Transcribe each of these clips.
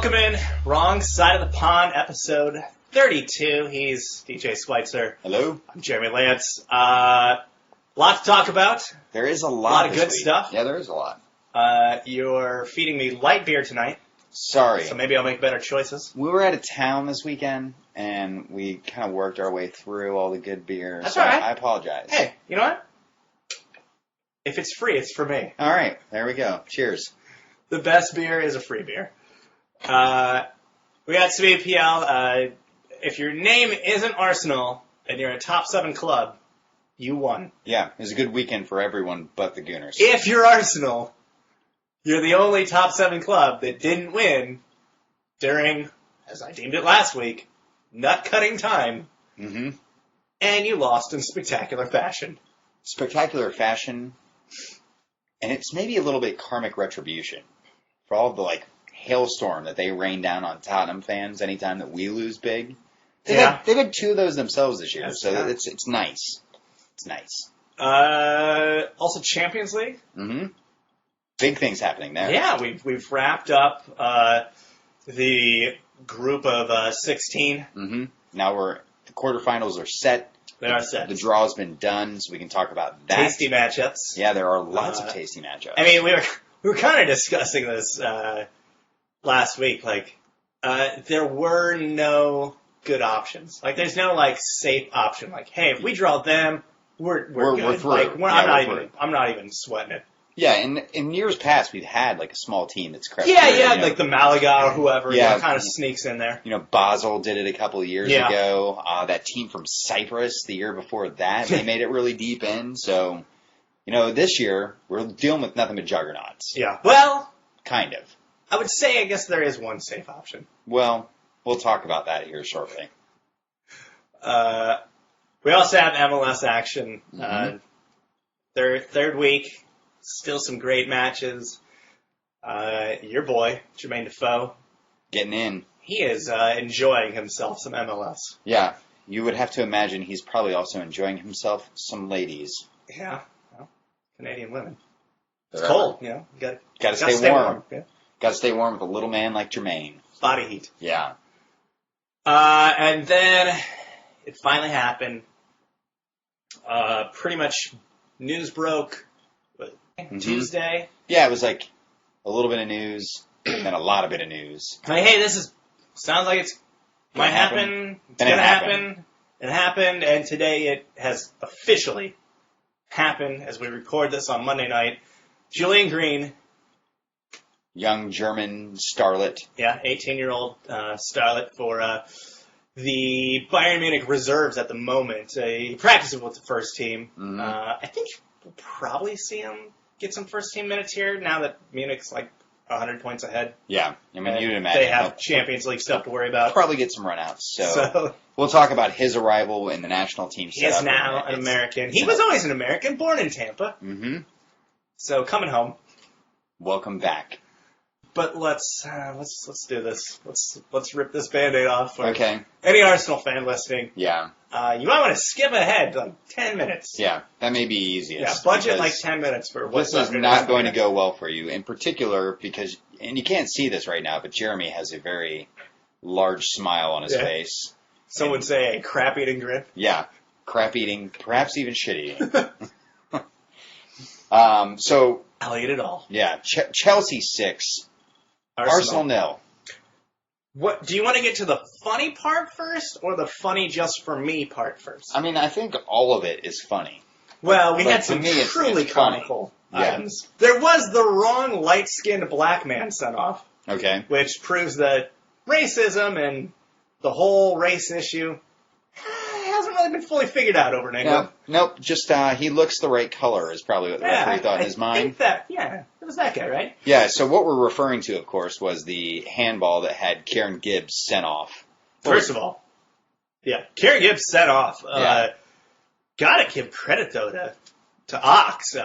Welcome in, Wrong Side of the Pond, episode 32. He's DJ Schweitzer. Hello. I'm Jeremy Lance. Lot to talk about. There is a lot. A lot of good stuff. Yeah, there is a lot. You're feeding me light beer tonight. Sorry. So maybe I'll make better choices. We were out of town this weekend, and we kind of worked our way through all the good beer. That's so all right. I apologize. Hey, you know what? If it's free, it's for me. All right. There we go. Cheers. The best beer is a free beer. We got some APL. If your name isn't Arsenal and you're a top 7 club, you won. Yeah, it was a good weekend for everyone but the Gooners. If you're Arsenal, you're the only top 7 club that didn't win during, as I deemed it last week, nut-cutting time. Mm-hmm. And you lost in spectacular fashion. Spectacular fashion, and it's maybe a little bit karmic retribution for all of the, hailstorm that they rain down on Tottenham fans anytime that we lose big. They've had 2 of those themselves this year, it's nice. It's nice. Also Champions League. Mm-hmm. Big things happening there. Yeah, we've wrapped up the group of 16. Mm-hmm. Now the quarterfinals are set. They are set. The draw's been done, so we can talk about that. Tasty matchups. Yeah, there are lots of tasty matchups. I mean, we were kind of discussing this last week. There were no good options. There's no safe option. Hey, if we draw them, we're good. We're through. I'm not even sweating it. Yeah, in years past, we've had a small team that's crept through, the the Malaga or whoever kind of sneaks in there. Basel did it a couple of years ago. That team from Cyprus the year before that, they made it really deep in. So, this year, we're dealing with nothing but juggernauts. Yeah. Well, kind of. I would say, I guess there is one safe option. Well, we'll talk about that here shortly. We also have MLS action. Mm-hmm. Third week. Still some great matches. Your boy, Jermaine Defoe. Getting in. He is enjoying himself some MLS. Yeah. You would have to imagine he's probably also enjoying himself some ladies. Yeah. Well, Canadian women. It's Forever. cold, Gotta stay warm. Yeah. Gotta stay warm with a little man like Jermaine. Body heat. Yeah. And then it finally happened. Pretty much news broke Tuesday. Yeah, it was a little bit of news, and then a lot of bit of news. Hey, sounds like might happen. It's going to happen. It happened, and today it has officially happened as we record this on Monday night. Julian Green. Young German starlet. Yeah, 18-year-old starlet for the Bayern Munich reserves at the moment. He practices with the first team. Mm-hmm. I think we'll probably see him get some first-team minutes here now that Munich's 100 points ahead. Yeah, I mean, you'd imagine. They have Champions League stuff to worry about. Probably get some runouts. So we'll talk about his arrival in the national team setup. He is now an American. He was always an American, born in Tampa. Mm-hmm. So coming home. Welcome back. But let's do this. Let's rip this Band-Aid off. Okay. Any Arsenal fan listening. Yeah. You might want to skip ahead 10 minutes. Yeah, that may be easiest. Yeah, budget 10 minutes for what's this is not going to go well for you. In particular, because, and you can't see this right now, but Jeremy has a very large smile on his face. Some would say a crap-eating grin. Yeah, crap-eating, perhaps even shit-eating. So I'll eat it all. Yeah, Chelsea 6, Arsenal 0. What do you want to get to the funny part first, or the funny just for me part first? I mean, I think all of it is funny. Well, we had some truly comical items. There was the wrong light-skinned black man sent off. Okay. Which proves that racism and the whole race issue hasn't really been fully figured out over in England. Nope. Just he looks the right color is probably what the referee thought in his mind. It was that guy, right? Yeah, so what we're referring to, of course, was the handball that had Kieran Gibbs sent off. First of all, Kieran Gibbs sent off. Gotta give credit, though, to Ox.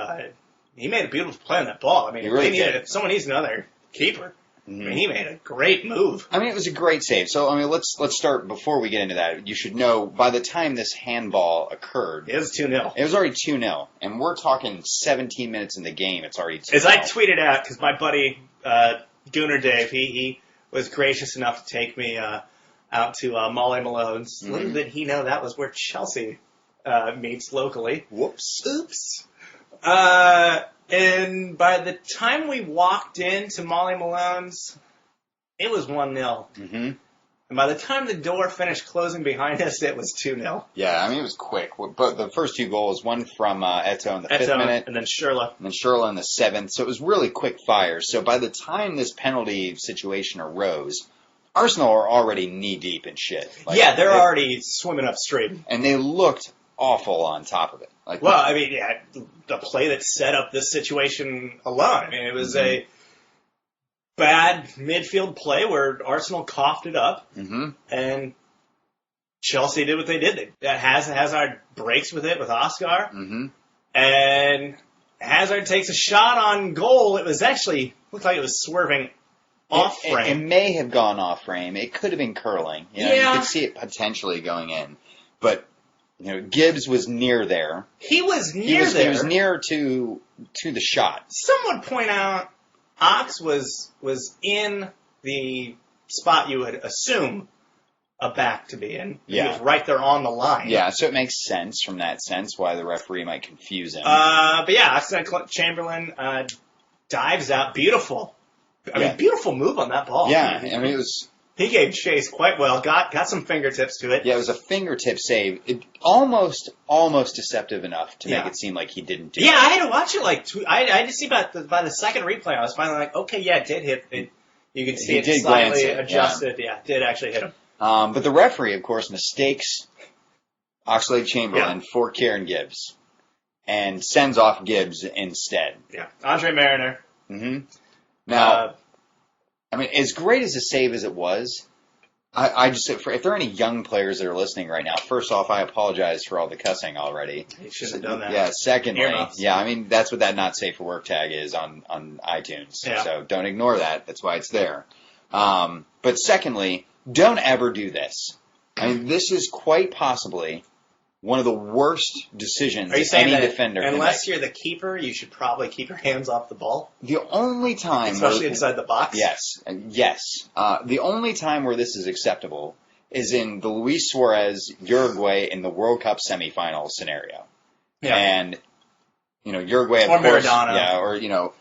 He made a beautiful play on that ball. I mean, he really did. If someone needs another keeper, I mean, he made a great move. I mean, it was a great save. So, I mean, let's start, before we get into that, you should know, by the time this handball occurred... It was 2-0. It was already 2-0. And we're talking 17 minutes in the game, it's already 2-0. As I tweeted out, because my buddy, Gooner Dave, he was gracious enough to take me out to Molly Malone's. Mm-hmm. Little did he know that was where Chelsea meets locally. Whoops. Oops. And by the time we walked into Molly Malone's, it was 1-0. Mm-hmm. And by the time the door finished closing behind us, it was 2-0. Yeah, I mean, it was quick. But the first 2 goals, one from Eto in the 5th minute. And then Shirla. And then Shirla in the 7th. So it was really quick fire. So by the time this penalty situation arose, Arsenal are already knee-deep in shit. Yeah, they're already swimming upstream. And they looked awful on top of it. Well, I mean, yeah, the play that set up this situation alone. I mean, it was a bad midfield play where Arsenal coughed it up, and Chelsea did what they did. Hazard breaks with it with Oscar, and Hazard takes a shot on goal. It was actually looked like it was swerving off frame. It may have gone off frame. It could have been curling. You could see it potentially going in, but Gibbs was near there. He was near there. He was near to the shot. Some would point out Ox was in the spot you would assume a back to be in. Yeah. He was right there on the line. Yeah, so it makes sense from that sense why the referee might confuse him. But yeah, Oxlade-Chamberlain dives out. Beautiful. I mean, beautiful move on that ball. Yeah, I mean, it was... He gave chase quite well. Got some fingertips to it. Yeah, it was a fingertip save. It almost deceptive enough to make it seem like he didn't do it. Yeah, I had to watch it I just see by the second replay, I was finally like, okay, yeah, it did hit it. You could see it slightly adjusted. Yeah, it did actually hit him. But the referee, of course, mistakes Oxlade-Chamberlain for Kieran Gibbs and sends off Gibbs instead. Yeah, Andre Mariner. Now, I mean, as great as a save as it was, I just if there are any young players that are listening right now, first off, I apologize for all the cussing already. You should have done that. Yeah, secondly, Earmuffs. I mean, that's what that not safe for work tag is on iTunes. Yeah. So don't ignore that. That's why it's there. But secondly, don't ever do this. I mean, this is quite possibly one of the worst decisions any defender can make. Unless you're the keeper, you should probably keep your hands off the ball. The only time... Especially inside the box. Yes. The only time where this is acceptable is in the Luis Suarez Uruguay in the World Cup semifinal scenario. Yeah. And, Uruguay, of or course... Maradona. Yeah, or,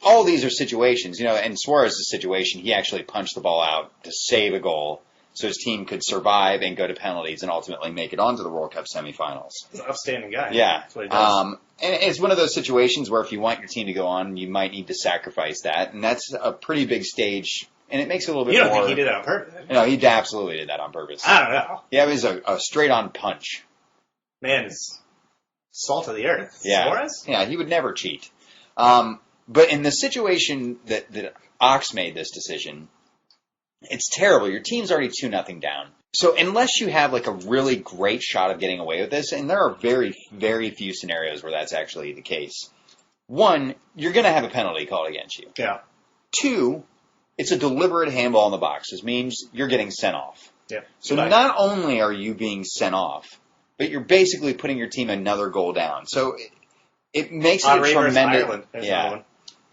all these are situations. In Suarez's situation, he actually punched the ball out to save a goal, so his team could survive and go to penalties and ultimately make it onto the World Cup semifinals. He's an upstanding guy. Yeah. That's what he does. And it's one of those situations where if you want your team to go on, you might need to sacrifice that. And that's a pretty big stage, and it makes it a little bit more... You don't think he did it on purpose? No, he absolutely did that on purpose. I don't know. Yeah, it was a straight-on punch. Man, it's salt of the earth. Yeah. Suarez? Yeah, he would never cheat. But in the situation that Ox made this decision... It's terrible. Your team's already 2-0 down. So unless you have a really great shot of getting away with this, and there are very, very few scenarios where that's actually the case. 1, you're going to have a penalty called against you. Yeah. 2, it's a deliberate handball in the box. This means you're getting sent off. Yeah. So not only are you being sent off, but you're basically putting your team another goal down. So it makes it a tremendous... Ireland. One.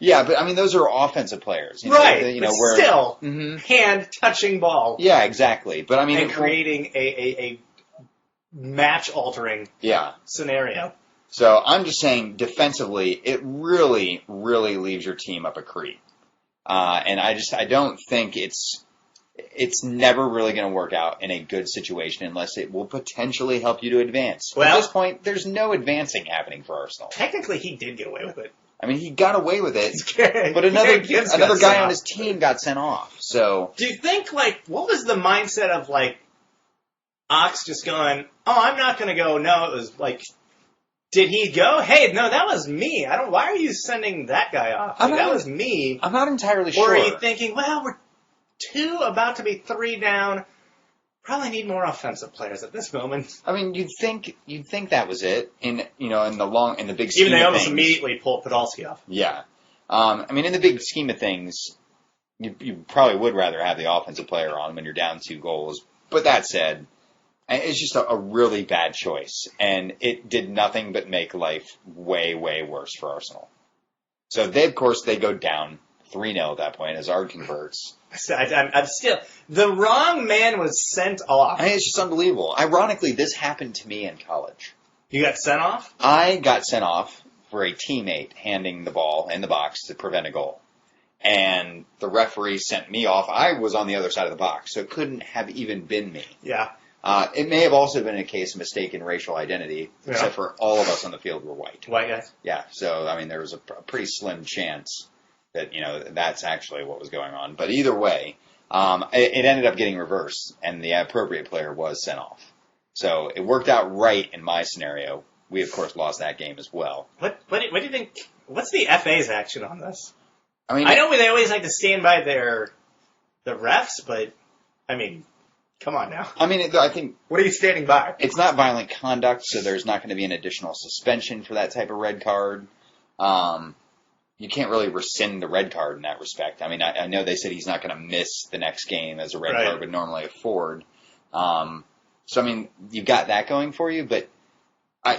Yeah, but I mean, those are offensive players. Right, but still, hand-touching ball. Yeah, exactly. But I mean... And creating a match-altering scenario. So I'm just saying, defensively, it really, really leaves your team up a creek. And I don't think it's never really going to work out in a good situation unless it will potentially help you to advance. Well, at this point, there's no advancing happening for Arsenal. Technically, he did get away with it. I mean, he got away with it, but another guy on his team got sent off. So, do you think, what was the mindset of, Ox just going, oh, I'm not going to go, no, it was, did he go, hey, no, that was me. Why are you sending that guy off? That was me. I'm not entirely sure. Or are you thinking, well, we're 2, about to be 3 down. Probably need more offensive players at this moment. I mean, you'd think that was it in the big scheme of things. Even they almost immediately pulled Podolski off. Yeah. I mean, in the big scheme of things, you probably would rather have the offensive player on when you're down 2 goals. But that said, it's just a really bad choice. And it did nothing but make life way, way worse for Arsenal. So, of course, they go down 3-0 at that point. Hazard converts. I'm still... The wrong man was sent off. I mean, it's just unbelievable. Ironically, this happened to me in college. You got sent off? I got sent off for a teammate handing the ball in the box to prevent a goal. And the referee sent me off. I was on the other side of the box, so it couldn't have even been me. Yeah. It may have also been a case of mistaken racial identity, except for all of us on the field were white. White guys? Yeah, so, I mean, there was a pretty slim chance that, that's actually what was going on. But either way, it ended up getting reversed, and the appropriate player was sent off. So it worked out right in my scenario. We, of course, lost that game as well. What do you think? What's the FA's action on this? I mean, I know they always like to stand by the refs, but, I mean, come on now. I mean, I think... What are you standing by? It's not violent conduct, so there's not going to be an additional suspension for that type of red card. You can't really rescind the red card in that respect. I mean, I know they said he's not going to miss the next game as a red card would normally afford. So, I mean, you've got that going for you, but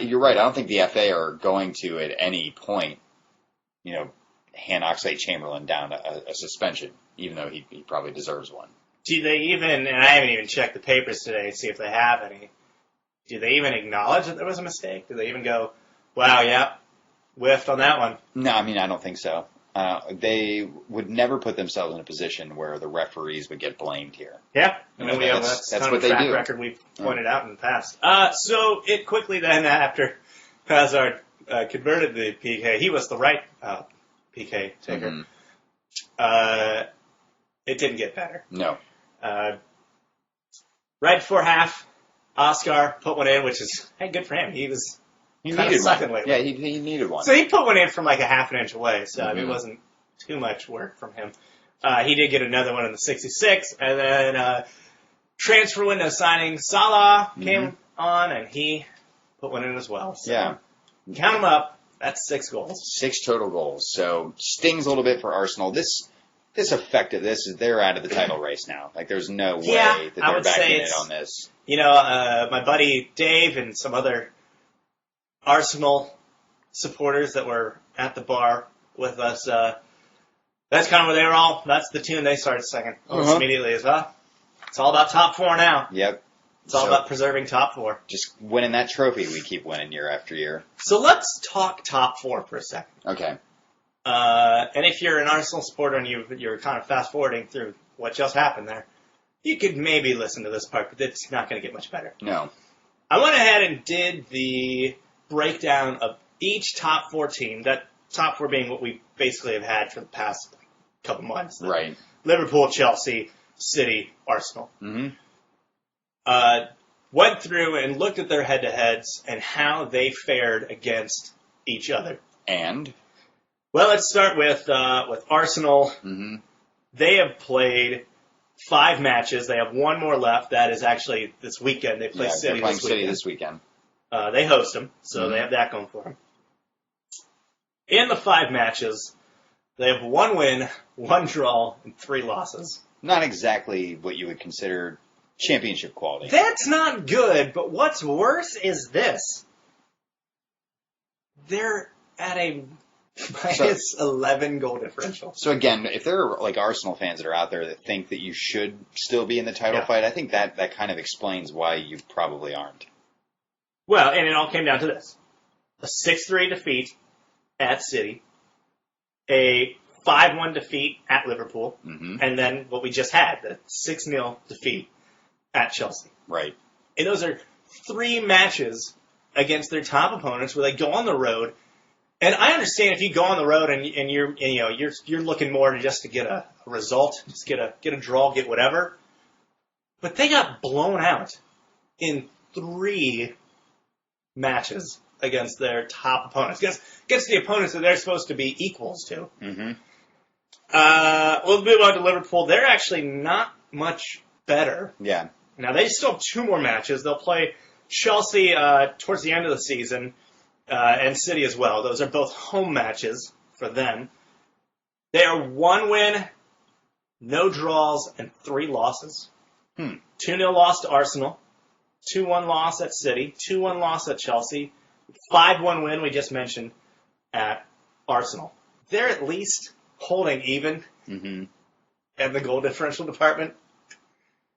you're right. I don't think the FA are going to, at any point, hand Oxlade-Chamberlain down a suspension, even though he probably deserves one. Do they even, and I haven't even checked the papers today to see if they have any, do they even acknowledge that there was a mistake? Do they even go, wow, yeah, whiffed on that one? No, I mean, I don't think so. They would never put themselves in a position where the referees would get blamed here. Yeah, I mean, that's kind of a track record we've pointed out in the past. So it quickly then, after Hazard converted the PK, he was the right PK taker. Mm-hmm. It didn't get better. No. Right before half, Oscar put one in, which is, hey, good for him. He needed sucking lately. Yeah, he needed one. So he put one in from like a half an inch away, so I mean, it wasn't too much work from him. He did get another one in the 66, and then transfer window signing Salah came on, and he put one in as well. So count them up. That's 6 goals. 6 total goals. So stings a little bit for Arsenal. This affected they're out of the title race now. Like, there's no way that they're backing it on this. My buddy Dave and some other Arsenal supporters that were at the bar with us, that's kind of where they were all, that's the tune they started singing almost immediately as well. It's all about top 4 now. Yep. It's all about preserving top 4. Just winning that trophy we keep winning year after year. So let's talk top 4 for a second. Okay. And if you're an Arsenal supporter and you're kind of fast forwarding through what just happened there, you could maybe listen to this part, but it's not going to get much better. No. I went ahead and did the breakdown of each top 4 team, that top 4 being what we basically have had for the past couple months. Right. Liverpool, Chelsea, City, Arsenal. Mm-hmm. Went through and looked at their head-to-heads and how they fared against each other. And? Well, let's start with Arsenal. Mm-hmm. They have played 5 matches. They have 1 more left. That is actually this weekend. They play City they're playing this weekend. City this weekend. They host them, so they have that going for them. In the 5 matches, they have 1 win, 1 draw, and 3 losses. Not exactly what you would consider championship quality. That's not good, but what's worse is this. They're at a minus 11 goal differential. So again, if there are like Arsenal fans that are out there that think that you should still be in the title fight, I think that kind of explains why you probably aren't. Well, and it all came down to this. A 6-3 defeat at City, a 5-1 defeat at Liverpool, and then what we just had, the 6-0 defeat at Chelsea. Right. And those are 3 matches against their top opponents where they go on the road. And I understand if you go on the road and you're looking more just to get a result, just get a draw, get whatever. But they got blown out in 3 matches against their top opponents, against the opponents that they're supposed to be equals to. Mm-hmm. We'll move on to Liverpool. They're actually not much better. Yeah. Now, they still have 2 more matches. They'll play Chelsea towards the end of the season, and City as well. Those are both home matches for them. They are 1 win, no draws, and 3 losses. 2-0 loss to Arsenal, 2-1 loss at City, 2-1 loss at Chelsea, 5-1 win we just mentioned at Arsenal. They're at least holding even Mm-hmm. in the goal differential department.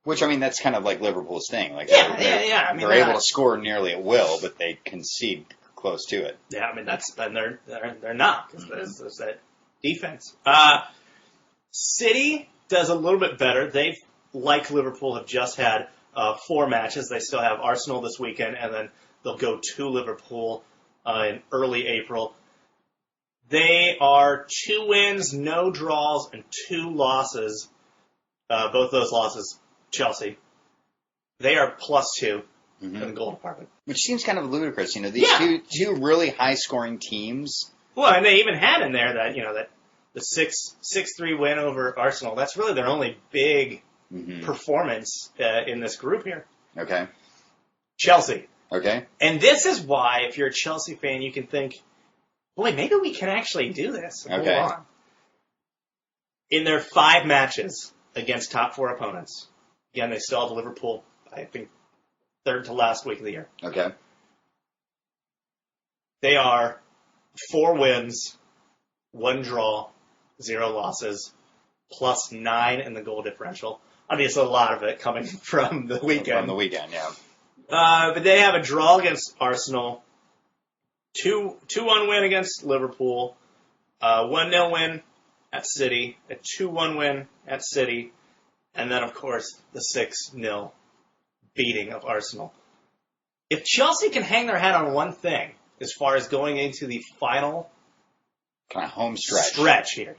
Which, I mean, that's kind of like Liverpool's thing. Like, Yeah. I mean, they're able to score nearly at will, but they concede close to it. Yeah, I mean, they're not, because there's that defense. City does a little bit better. They've, like Liverpool, have just had 4 matches. They still have Arsenal this weekend, and then they'll go to Liverpool in early April. They are 2 wins, no draws, and 2 losses. Both those losses, Chelsea. They are +2 in the goal department. Which seems kind of ludicrous. These two really high-scoring teams. Well, and they even had in there that the 6-3 win over Arsenal. That's really their only big performance in this group here. Okay. Chelsea. Okay. And this is why, if you're a Chelsea fan, you can think, boy, maybe we can actually do this. Okay. Hold on. In their 5 matches against top 4 opponents, again, they still have Liverpool, I think, 3rd to last week of the year. Okay. They are 4 wins, 1 draw, 0 losses, +9 in the goal differential. Obviously, a lot of it coming from the weekend. From the weekend, yeah. But they have a draw against Arsenal, 2-1 win against Liverpool, 1-0 win at City, a 2-1 win at City, and then, of course, the 6-0 beating of Arsenal. If Chelsea can hang their hat on one thing, as far as going into the final kind of home stretch here,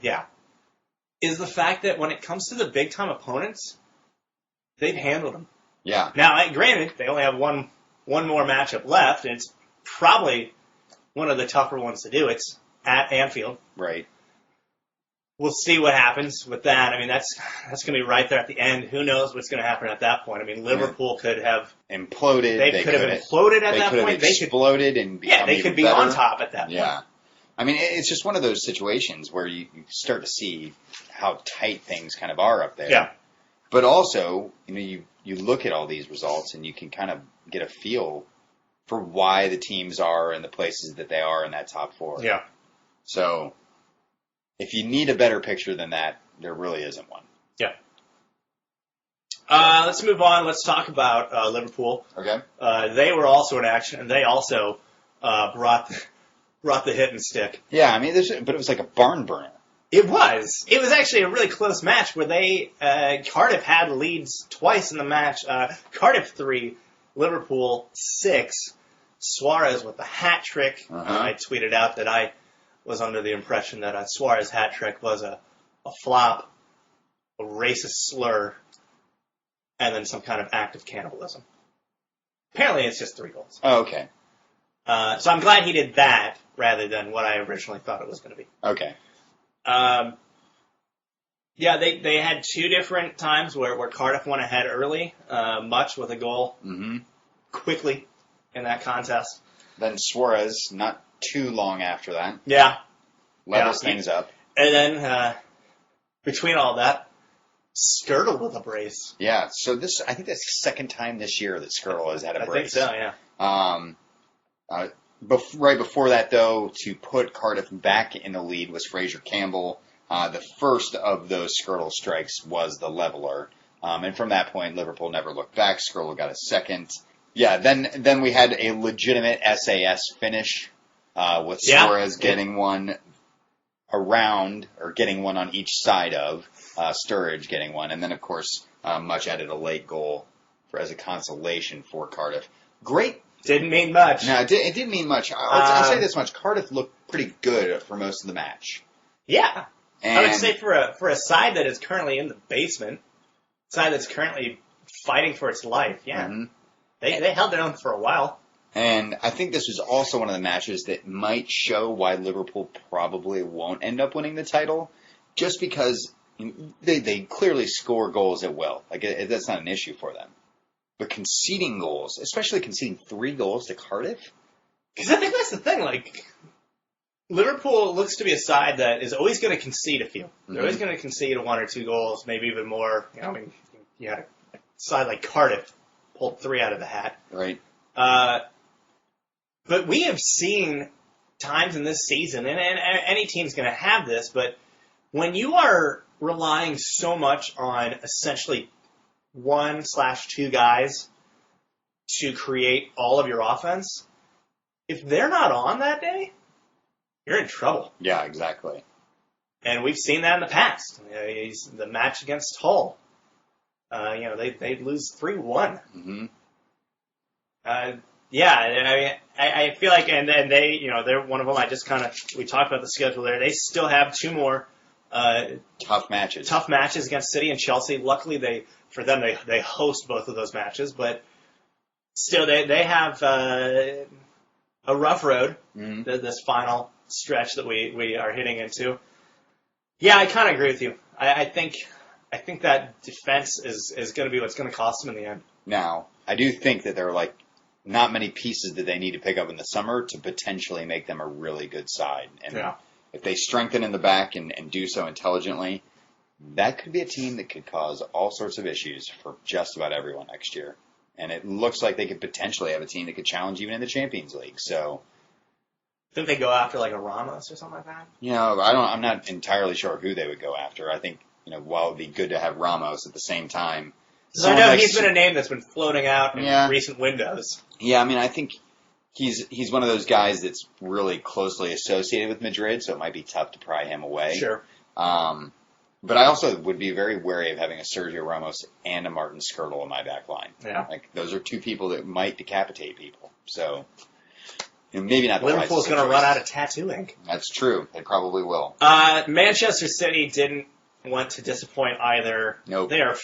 is the fact that when it comes to the big-time opponents, they've handled them. Yeah. Now, granted, they only have one more matchup left, and it's probably one of the tougher ones to do. It's at Anfield. Right. We'll see what happens with that. I mean, that's going to be right there at the end. Who knows what's going to happen at that point? I mean, Liverpool could have imploded. They could have imploded at that point. They could have exploded and become they could be better. on top at that point. Yeah. I mean, it's just one of those situations where you start to see how tight things kind of are up there. Yeah. But also, you look at all these results and you can kind of get a feel for why the teams are in the places that they are in that top 4. Yeah. So, if you need a better picture than that, there really isn't one. Yeah. Let's move on. Let's talk about Liverpool. Okay. They were also in action, and they also brought the hit and stick. Yeah, I mean, but it was like a barn burner. It was. It was actually a really close match where Cardiff had leads twice in the match. Cardiff 3, Liverpool 6. Suarez with the hat trick. I tweeted out that I was under the impression that a Suarez hat trick was a flop, a racist slur, and then some kind of act of cannibalism. Apparently it's just 3 goals. Oh, okay. So I'm glad he did that rather than what I originally thought it was going to be. Okay. They had 2 different times where Cardiff went ahead early, much with a goal quickly in that contest. Then Suarez, not too long after that. Yeah. Levels things up. And then, between all that, Skirtle with a brace. Yeah, so I think that's the second time this year that Skirtle has had a brace. I think so, yeah. Right before that, though, to put Cardiff back in the lead was Fraser Campbell. The first of those Skirtle strikes was the leveler. And from that point, Liverpool never looked back. Skirtle got a second. Yeah, then we had a legitimate SAS finish with Suarez getting one around, or getting one on each side of Sturridge getting one. And then, of course, Much added a late goal as a consolation for Cardiff. Great. Didn't mean much. No, it didn't mean much. I'll say this much. Cardiff looked pretty good for most of the match. Yeah. And I would say for a side that is currently in the basement, side that's currently fighting for its life, they held their own for a while. And I think this was also one of the matches that might show why Liverpool probably won't end up winning the title, just because they clearly score goals at will. Like, that's not an issue for them. But conceding goals, especially conceding 3 goals to Cardiff? Because I think that's the thing, like, Liverpool looks to be a side that is always going to concede a few. They're always going to concede 1 or 2 goals, maybe even more. You had a side like Cardiff pulled 3 out of the hat. Right. But we have seen times in this season, and any team's going to have this, but when you are relying so much on essentially 1/2 guys to create all of your offense, if they're not on that day, you're in trouble. Yeah, exactly. And we've seen that in the past. The match against Hull, they lose 3-1. Mm-hmm. I feel like, and then they're one of them. We talked about the schedule there. They still have 2 more tough matches against City and Chelsea. Luckily, they host both of those matches, but still they have a rough road. Mm-hmm. This final stretch that we are hitting into. Yeah, I kind of agree with you. I think that defense is going to be what's going to cost them in the end. Now, I do think that there are not many pieces that they need to pick up in the summer to potentially make them a really good side. And if they strengthen in the back and do so intelligently, that could be a team that could cause all sorts of issues for just about everyone next year. And it looks like they could potentially have a team that could challenge even in the Champions League. So, think they go after a Ramos or something like that? I'm not entirely sure who they would go after. I think, while it'd be good to have Ramos at the same time. So I know he's been a name that's been floating out in recent windows. Yeah, I think he's one of those guys that's really closely associated with Madrid, so it might be tough to pry him away. Sure. But I also would be very wary of having a Sergio Ramos and a Martin Skrtel in my back line. Yeah. Those are 2 people that might decapitate people. So, maybe not the Liverpool's going to run out of tattoo ink. That's true. They probably will. Manchester City didn't want to disappoint either. Nope. They are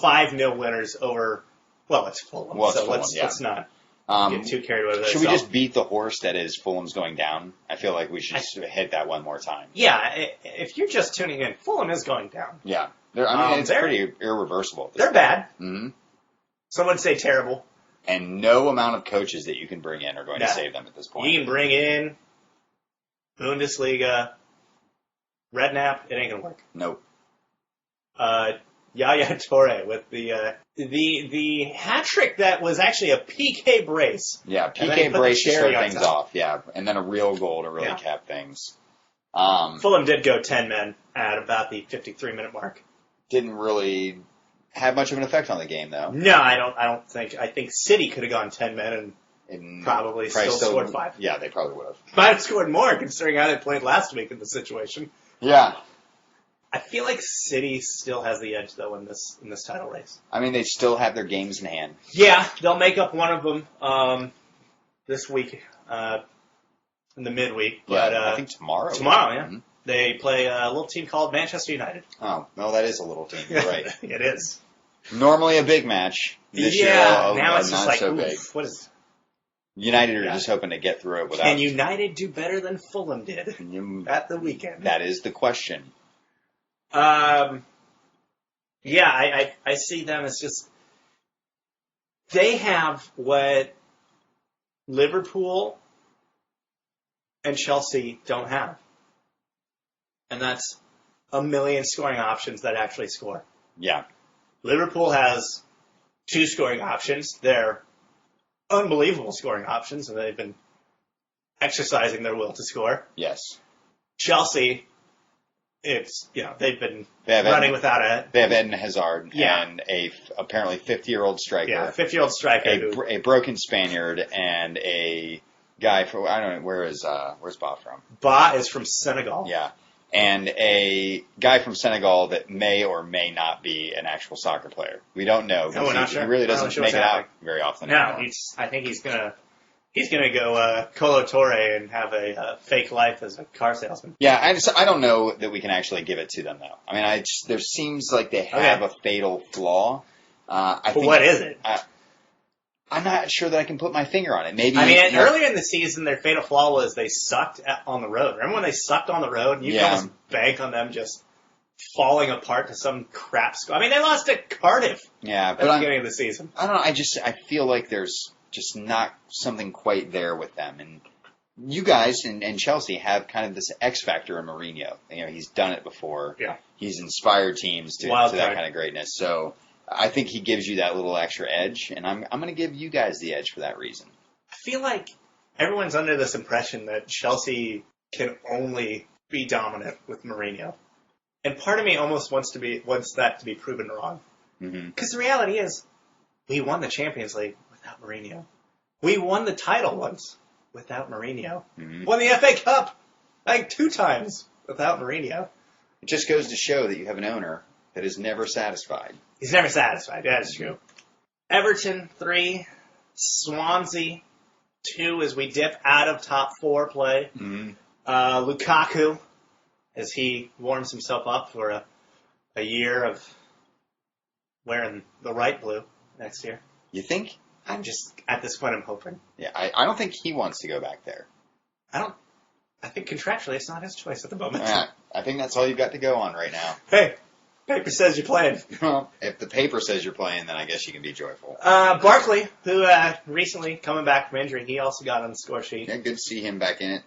5-0 winners over, it's Fulham. Let's not get too carried away with it. Should we just beat the horse that is Fulham's going down? I feel like we should just hit that one more time. Yeah, if you're just tuning in, Fulham is going down. Yeah. It's pretty irreversible. They're bad. Mm-hmm. Some would say terrible. And no amount of coaches that you can bring in are going to save them at this point. You can bring in Bundesliga, Redknapp, it ain't going to work. Nope. Yaya Toure with the hat trick that was actually a PK brace. Yeah, PK brace to start things off. Yeah, and then a real goal to really cap things. Fulham did go 10 men at about the 53-minute mark. Didn't really have much of an effect on the game, though. No, I don't think. I think City could have gone 10 men and probably still scored 5. Yeah, they probably would have. Might have scored more considering how they played last week in the situation. Yeah. I feel like City still has the edge, though, in this title race. They still have their games in hand. Yeah, they'll make up one of them this week in the midweek. Yeah, but, I think tomorrow. Tomorrow, yeah. Mm-hmm. They play a little team called Manchester United. Oh, no, that is a little team. You're right. It is. Normally a big match. This year, now it's just not so big. What is... United are just hoping to get through it without... Can United do better than Fulham did at the weekend? That is the question. I see them as just... They have what Liverpool and Chelsea don't have. And that's a million scoring options that actually score. Yeah. Liverpool has 2 scoring options. They're unbelievable scoring options, and they've been exercising their will to score. Yes. Chelsea, they've been running without a... They have Eden Hazard and a apparently 50-year-old striker. Yeah, 50-year-old striker. A broken Spaniard and a guy from... I don't know, where's Ba from? Ba is from Senegal. Yeah. And a guy from Senegal that may or may not be an actual soccer player. We don't know. No, we're not sure. He really doesn't make it out very often. No, I think he's gonna go Colo Torre and have a fake life as a car salesman. Yeah, I don't know that we can actually give it to them though. There seems like they have a fatal flaw. What is it? I'm not sure that I can put my finger on it. Maybe. Earlier in the season, their fatal flaw was they sucked on the road. Remember when they sucked on the road? You can almost bank on them just falling apart to some crap score. They lost to Cardiff. Yeah, at the beginning of the season. I don't know. I feel like there's just not something quite there with them. And you guys and Chelsea have kind of this X factor in Mourinho. He's done it before. Yeah. He's inspired teams to that kind of greatness. So I think he gives you that little extra edge, and I'm going to give you guys the edge for that reason. I feel like everyone's under this impression that Chelsea can only be dominant with Mourinho. And part of me almost wants that to be proven wrong. Because the reality is, we won the Champions League without Mourinho. We won the title once without Mourinho. Won the FA Cup like 2 times without Mourinho. It just goes to show that you have an owner that is never satisfied. He's never satisfied. Yeah, that's true. Everton 3, Swansea 2 as we dip out of top 4 play. Lukaku, as he warms himself up for a year of wearing the right blue next year. You think? I'm just, at this point, I'm hoping. Yeah, I don't think he wants to go back there. I think contractually it's not his choice at the moment. Yeah, I think that's all you've got to go on right now. Hey, paper says you're playing. Well, if the paper says you're playing, then I guess you can be joyful. Barkley, who recently coming back from injury, he also got on the score sheet. Yeah, good to see him back in it.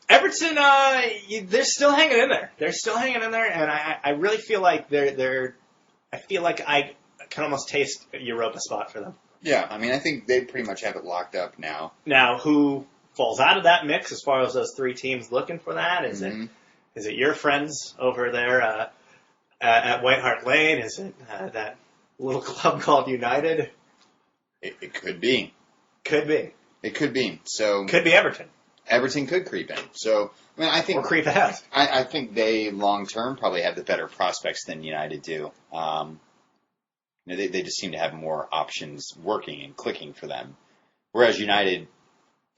Everton, they're still hanging in there. They're still hanging in there, and I really feel like I feel like I can almost taste a Europa spot for them. Yeah, I mean, I think they pretty much have it locked up now. Now, who falls out of that mix as far as those 3 teams looking for that? Is it your friends over there at White Hart Lane? Is it that little club called United? It could be. Could be. It could be. So could be Everton. Everton could creep in. So I mean, I think or creep ahead. I think they long term probably have the better prospects than United do. They just seem to have more options working and clicking for them, whereas United,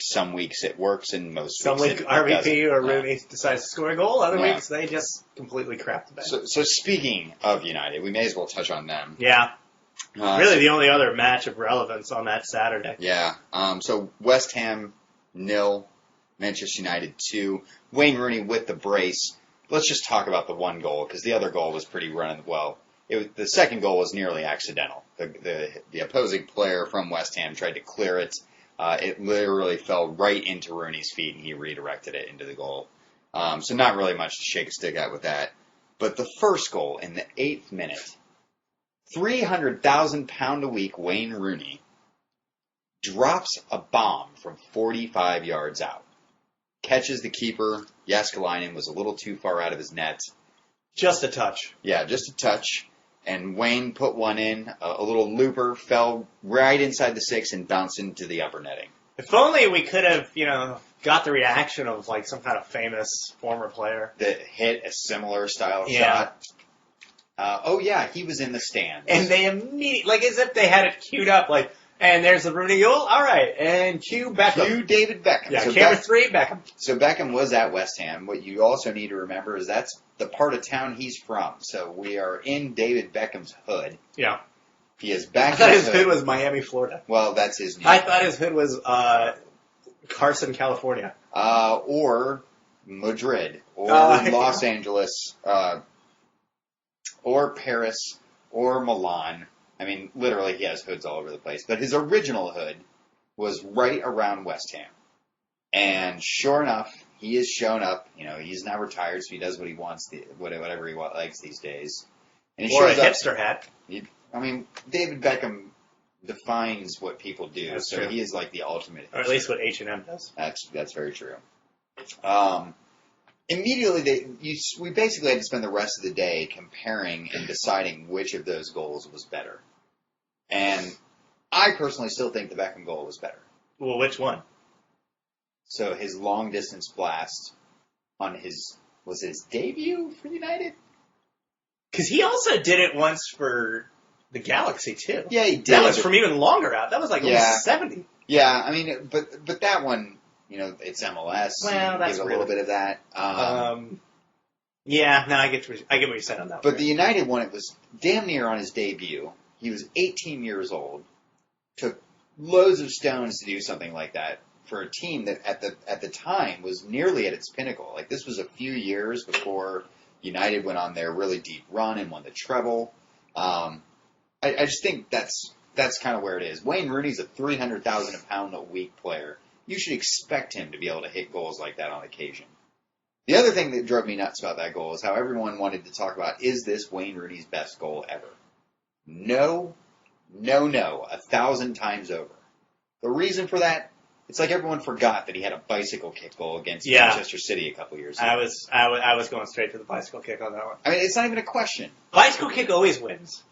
some weeks it works and most some weeks week it doesn't. RVP or Rooney decides to score a goal. Other weeks they just completely crap the bed. So speaking of United, we may as well touch on them. Yeah. Really the only other match of relevance on that Saturday. Yeah. So West Ham 0, Manchester United 2. Wayne Rooney with the brace. Let's just talk about the one goal because the other goal was pretty running well. The second goal was nearly accidental. The opposing player from West Ham tried to clear it. It literally fell right into Rooney's feet, and he redirected it into the goal. So not really much to shake a stick at with that. But the first goal in the 8th minute, 300,000 pound a week Wayne Rooney drops a bomb from 45 yards out. Catches the keeper. Jääskeläinen was a little too far out of his net. Just a touch. Yeah, just a touch. And Wayne put one in, a little looper, fell right inside the 6 and bounced into the upper netting. If only we could have, got the reaction of like some kind of famous former player that hit a similar style shot. He was in the stands. And they immediately, like as if they had it queued up, like, and there's the Rooney goal, all right, and cue Beckham. Cue David Beckham. Yeah, so camera 3, Beckham. So Beckham was at West Ham. What you also need to remember is that's the part of town he's from. So we are in David Beckham's hood. Yeah. He is back. I thought his hood was Miami, Florida. Well, that's his name. I thought his hood was Carson, California. Or Madrid, or Los Angeles, or Paris, or Milan. I mean, literally, he has hoods all over the place. But his original hood was right around West Ham. And sure enough, he has shown up. He's now retired, so he does what he wants, whatever he likes these days. And he or shows a up, hipster hat. David Beckham defines what people do. That's so true. He is like the ultimate hipster. Or at least what H&M does. That's very true. Immediately, we basically had to spend the rest of the day comparing and deciding which of those goals was better. And I personally still think the Beckham goal was better. Well, which one? So his long distance blast on was his debut for United? Because he also did it once for the Galaxy too. Yeah, he did. That was from even longer out. That was like almost 70. Yeah, but that one, it's MLS. Well, that's a little bit of that. Yeah, no, I get what you're saying on that. But the United one, it was damn near on his debut. He was 18 years old. Took loads of stones to do something like that for a team that at the time was nearly at its pinnacle. Like this was a few years before United went on their really deep run and won the treble. I just think that's kind of where it is. Wayne Rooney's a 300,000 pound a week player. You should expect him to be able to hit goals like that on occasion. The other thing that drove me nuts about that goal is how everyone wanted to talk about, is this Wayne Rooney's best goal ever? No, 1,000 times over. The reason for that It's like everyone forgot that he had a bicycle kick goal against Yeah. Manchester City a couple years ago. I was going straight for the bicycle kick on that one. I mean, it's not even a question. Bicycle kick always wins.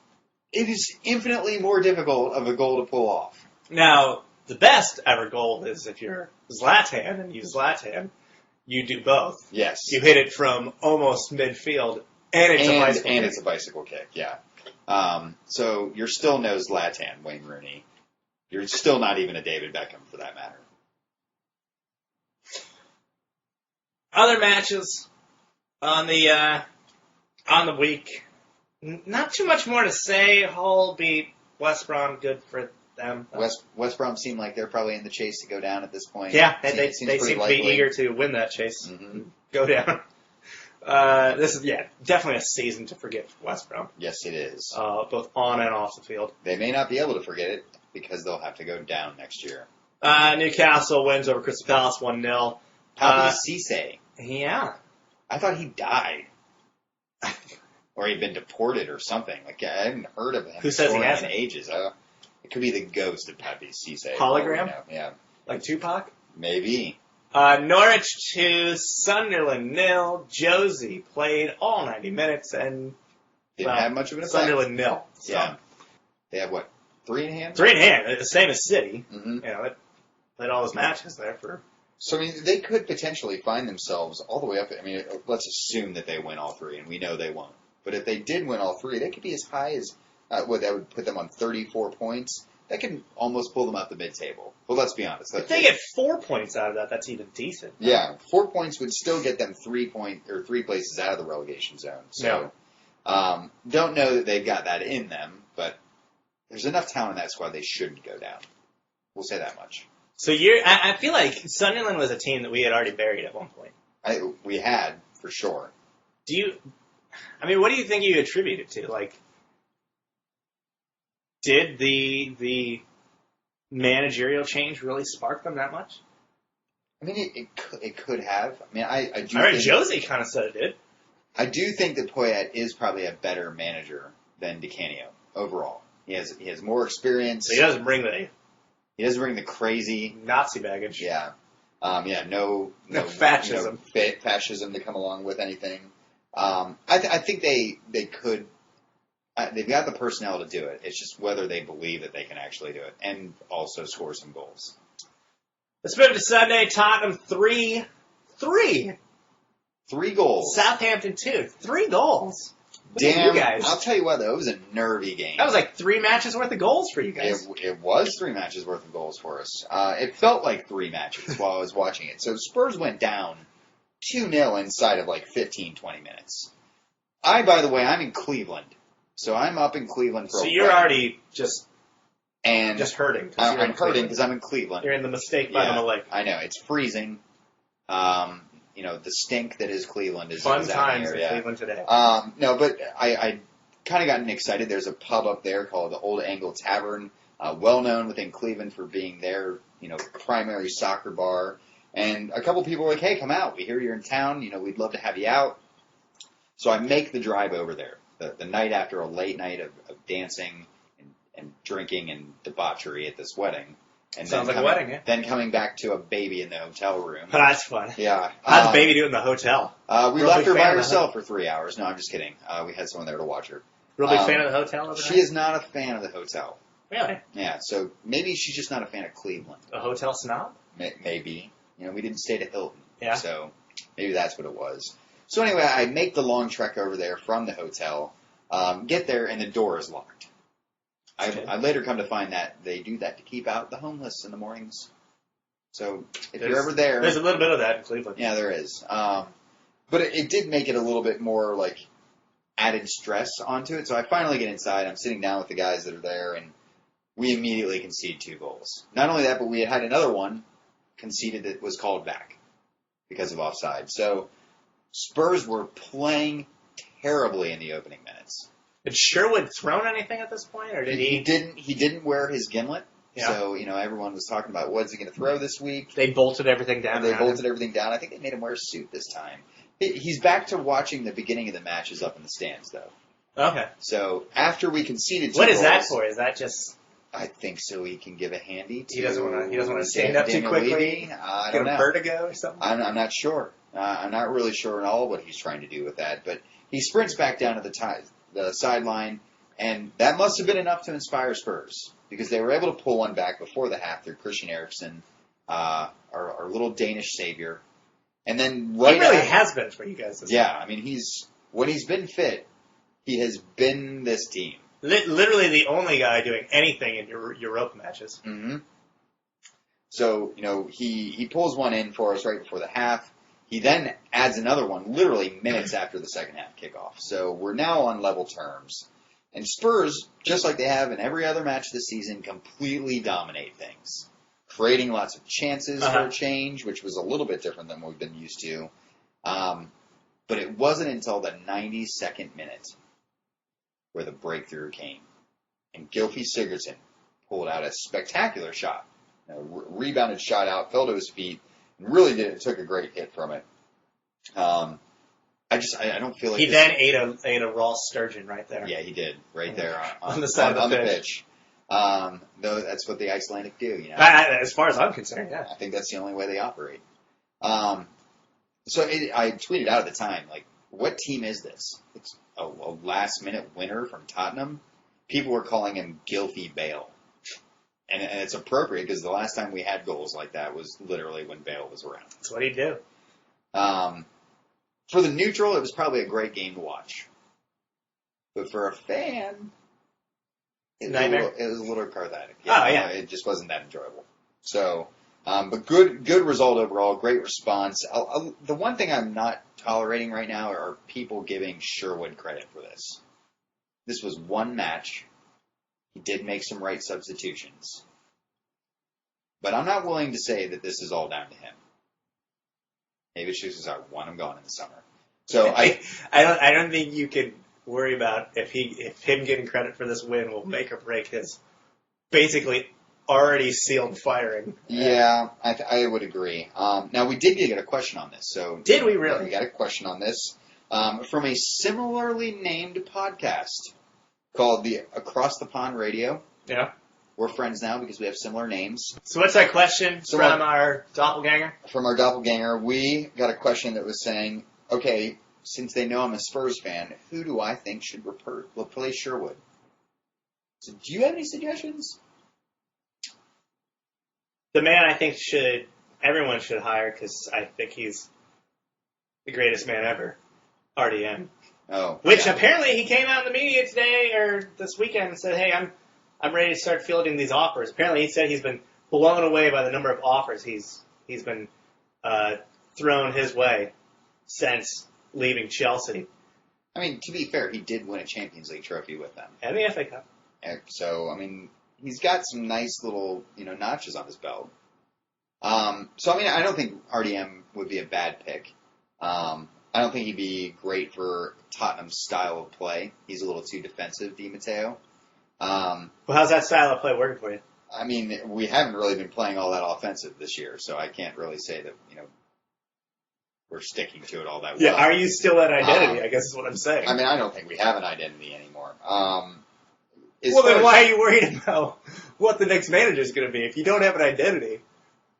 It is infinitely more difficult of a goal to pull off. Now, the best ever goal is if you're Zlatan and you Zlatan, you do both. Yes. You hit it from almost midfield, and it's a bicycle kick. It's a bicycle kick, yeah. So you're still no Zlatan, Wayne Rooney. You're still not even a David Beckham, for that matter. Other matches on the week. Not too much more to say. Hull beat West Brom. Good for them. West Brom seem like they're probably in the chase to go down at this point. Yeah, they seem to likely. be eager to win that chase. Mm-hmm. Go down. This is definitely a season to forget for West Brom. Yes, it is. Both on and off the field. They may not be able to forget it because they'll have to go down next year. Newcastle wins over Crystal Palace 1-0. Papi Cisse. Yeah. I thought he died. Or he'd been deported or something. Like, I hadn't heard of him. Who says he hasn't? In ages. It could be the ghost of Papi Cisse. Hologram? Yeah. Like Tupac? Maybe. Norwich 2, Sunderland 0. Josie played all 90 minutes and didn't have much of an effect. Sunderland 0. So. Yeah. They have what? 3 in hand? 3 in hand. The same as City. Mm-hmm. You know, they played all those matches there for. So, I mean, they could potentially find themselves all the way up. I mean, let's assume that they win all 3, and we know they won't. But if they did win all 3, they could be as high as, that would put them on 34 points. That could almost pull them out the mid-table. Well, let's be honest. If they get 4 points out of that, that's even decent. Yeah, 4 points would still get them 3 places out of the relegation zone. So, don't know that they've got that in them, but there's enough talent in that squad they shouldn't go down. We'll say that much. So I feel like Sunderland was a team that we had already buried at one point. We had, for sure. What do you think you attribute it to? Like, did the managerial change really spark them that much? I mean, it could have. I mean, I do. I heard Josie kind of said it did. I do think that Poyet is probably a better manager than Di Canio overall. He has more experience. So he doesn't bring the crazy Nazi baggage. Yeah. No fascism. No fascism to come along with anything. I think they could. They've got the personnel to do it. It's just whether they believe that they can actually do it and also score some goals. Let's move to Sunday. Tottenham 3 goals. Southampton 2. 3 goals. Damn, you guys. I'll tell you what, though, it was a nervy game. That was like 3 matches worth of goals for you guys. It was 3 matches worth of goals for us. It felt like 3 matches while I was watching it. So Spurs went down 2-0 inside of like 15, 20 minutes. By the way, I'm in Cleveland. So I'm up in Cleveland for a So you're already just hurting. I'm hurting because I'm in Cleveland. You're in the mistake by the lake. I know. It's freezing. The stink that is Cleveland is fun is times out in here, Cleveland today. No, but I kind of gotten excited. There's a pub up there called the Old Angle Tavern, well known within Cleveland for being their primary soccer bar. And a couple people were like, "Hey, come out. We hear you're in town. We'd love to have you out." So I make the drive over there the night after a late night of dancing and drinking and debauchery at this wedding. And sounds like a wedding, yeah. Then coming back to a baby in the hotel room. Oh, that's fun. Yeah. How'd the baby do in the hotel? We left her by herself for 3 hours. No, I'm just kidding. We had someone there to watch her. Real big fan of the hotel over there? She is not a fan of the hotel. Really? Yeah, so maybe she's just not a fan of Cleveland. A hotel snob? Maybe. We didn't stay at Hilton. Yeah. So maybe that's what it was. So anyway, I make the long trek over there from the hotel, get there, and the door is locked. I later come to find that they do that to keep out the homeless in the mornings. So if you're ever there... There's a little bit of that in Cleveland. Yeah, there is. But it did make it a little bit more, added stress onto it. So I finally get inside. I'm sitting down with the guys that are there, and we immediately concede 2 goals. Not only that, but we had another one conceded that was called back because of offside. So Spurs were playing terribly in the opening minutes. Had Sherwood thrown anything at this point, or did he? He didn't wear his gimlet. Yeah. So, everyone was talking about what's he going to throw this week. They bolted everything down. Everything down. I think they made him wear a suit this time. He's back to watching the beginning of the matches up in the stands, though. Okay. So after we conceded 2 What goals, is that for? Is that just I think so. He can give a handy to. He doesn't want to stand up too Daniel quickly. Levy. I don't Get a know. vertigo or something. I'm not sure. I'm not really sure at all what he's trying to do with that. But he sprints back down to the sideline, and that must have been enough to inspire Spurs because they were able to pull one back before the half through Christian Eriksen, our little Danish savior. And then He really has been for you guys. I mean, when he's been fit, he has been this team. Literally the only guy doing anything in your Europa matches. Mm-hmm. So, he pulls one in for us right before the half. He then adds another one literally minutes after the second half kickoff. So we're now on level terms. And Spurs, just like they have in every other match this season, completely dominate things. Creating lots of chances for a change, which was a little bit different than what we've been used to. But it wasn't until the 92nd minute where the breakthrough came. And Gylfi Sigurdsson pulled out a spectacular shot. Rebounded shot out, fell to his feet, and really took a great hit from it. I don't feel like he then ate a raw sturgeon right there. Yeah, he did right there on the side of the pitch. Though that's what the Icelandic do, As far as I'm concerned, yeah. I think that's the only way they operate. So I tweeted out at the time, like, what team is this? It's a last-minute winner from Tottenham. People were calling him Gylfi Bale. And it's appropriate because the last time we had goals like that was literally when Bale was around. That's what he'd do. For the neutral, it was probably a great game to watch. But for a fan, it was a little cathartic. It just wasn't that enjoyable. So, but good result overall. Great response. The one thing I'm not tolerating right now are people giving Sherwood credit for this. This was one match. He did make some right substitutions. But I'm not willing to say that this is all down to him. Maybe it's just because I want him gone in the summer. So I don't think you could worry about if him getting credit for this win will make or break his basically already sealed firing. Yeah, I would agree. Now we did get a question on this. So did we really? We got a question on this from a similarly named podcast called the Across the Pond Radio. Yeah. We're friends now because we have similar names. So what's that question from our doppelganger? From our doppelganger, we got a question that was saying, okay, since they know I'm a Spurs fan, who do I think should replace Sherwood? So do you have any suggestions? The man I think everyone should hire because I think he's the greatest man ever, RDM. Oh, which apparently he came out in the media today or this weekend and said, hey, I'm ready to start fielding these offers. Apparently he said he's been blown away by the number of offers he's been thrown his way since leaving Chelsea. I mean, to be fair, he did win a Champions League trophy with them. And the FA Cup. So, I mean, he's got some nice little, notches on his belt. So, I mean, I don't think RDM would be a bad pick. I don't think he'd be great for Tottenham's style of play. He's a little too defensive, Di Matteo. Well, how's that style of play working for you? I mean, we haven't really been playing all that offensive this year, so I can't really say that, we're sticking to it all that well. Yeah, are you still that identity, I guess is what I'm saying. I mean, I don't think we have an identity anymore. Then why are you worried about what the next manager is going to be if you don't have an identity?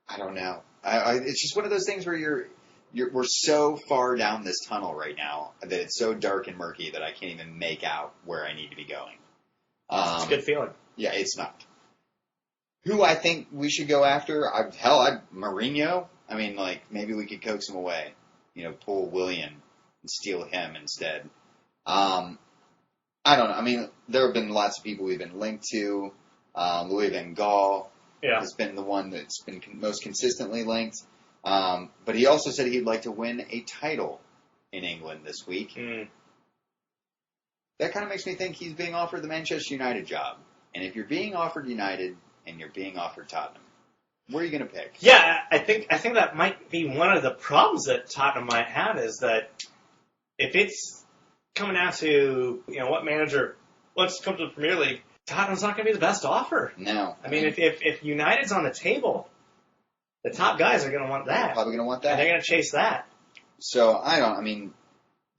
I don't know. It's just one of those things where we're so far down this tunnel right now that it's so dark and murky that I can't even make out where I need to be going. It's a good feeling. Yeah, it's not. Who I think we should go after? Mourinho. I mean, maybe we could coax him away. Pull Willian and steal him instead. I don't know. I mean, there have been lots of people we've been linked to. Louis van Gaal has been the one that's been most consistently linked. But he also said he'd like to win a title in England this week. Mm. That kind of makes me think he's being offered the Manchester United job. And if you're being offered United and you're being offered Tottenham, where are you going to pick? Yeah, I think that might be one of the problems that Tottenham might have is that if it's coming down to what manager wants to come to the Premier League, Tottenham's not going to be the best offer. No. I mean, if United's on the table, the top guys are going to want that. They're probably going to want that. And they're going to chase that. So,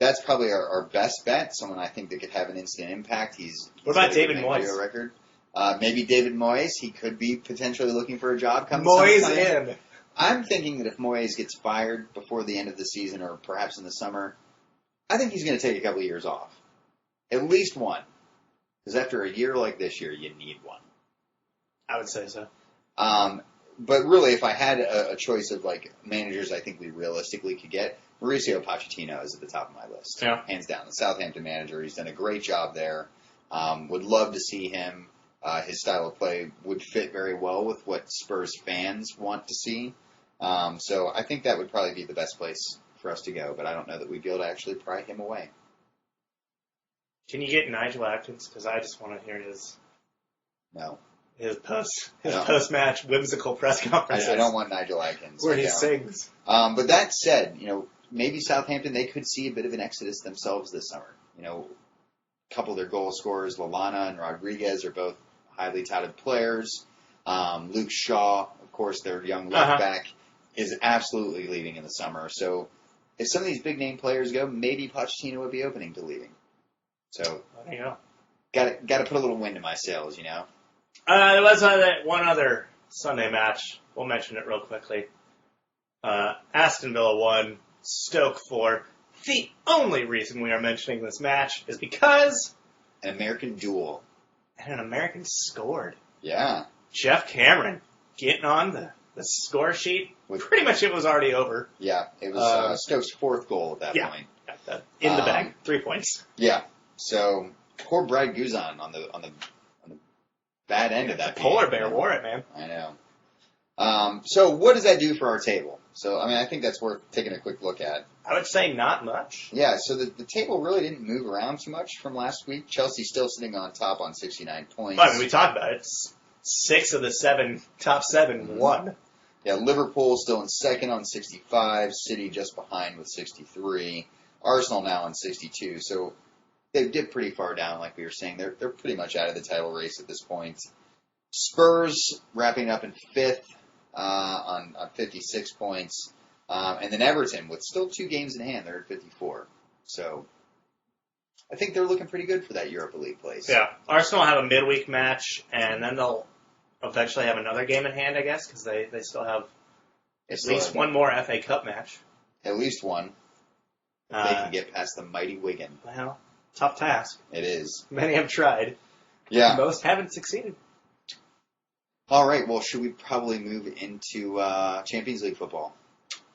that's probably our best bet. Someone I think that could have an instant impact. What about David Moyes? Record. Maybe David Moyes. He could be potentially looking for a job come Moyes summertime. in. I'm thinking that if Moyes gets fired before the end of the season or perhaps in the summer, I think he's going to take a couple of years off. At least one. Because after a year like this year, you need one. I would say so. But really, if I had a choice of like managers I think we realistically could get, Mauricio Pochettino is at the top of my list. Yeah. Hands down. The Southampton manager. He's done a great job there. Would love to see him. His style of play would fit very well with what Spurs fans want to see. So I think that would probably be the best place for us to go. But I don't know that we'd be able to actually pry him away. Can you get Nigel Atkins? Because I just want to hear his post match whimsical press conferences. I don't want Nigel Atkins where he sings. But that said, maybe Southampton, they could see a bit of an exodus themselves this summer. A couple of their goal scorers, Lallana and Rodriguez, are both highly touted players. Luke Shaw, of course, their young left back, is absolutely leaving in the summer. So if some of these big name players go, maybe Pochettino would be opening to leaving. So there you go. Got to put a little wind in my sails, There was one other Sunday match. We'll mention it real quickly. Aston Villa 1, Stoke 4. The only reason we are mentioning this match is because an American duel. And an American scored. Yeah. Jeff Cameron getting on the score sheet. Pretty much it was already over. Yeah, it was Stoke's fourth goal at that point. In the bag. 3 points. Yeah. So poor Brad Guzan on the bad end of that. The polar bear wore it, man. I know. So what does that do for our table? So, I think that's worth taking a quick look at. I would say not much. Yeah, so the table really didn't move around too much from last week. Chelsea still sitting on top on 69 points. Well, we talked about it. 6 of the top 7 won. Yeah, Liverpool still in second on 65. City just behind with 63. Arsenal now on 62. So they dipped pretty far down, like we were saying. They're pretty much out of the title race at this point. Spurs wrapping up in fifth on 56 points. And then Everton, with still 2 games in hand, they're at 54. So I think they're looking pretty good for that Europa League place. Yeah. Arsenal have a midweek match, and then they'll eventually have another game in hand, I guess, because they still have at least one more FA Cup match. At least one. If they can get past the mighty Wigan. Well, tough task. It is. Many have tried. Yeah. Most haven't succeeded. All right. Well, should we probably move into Champions League football?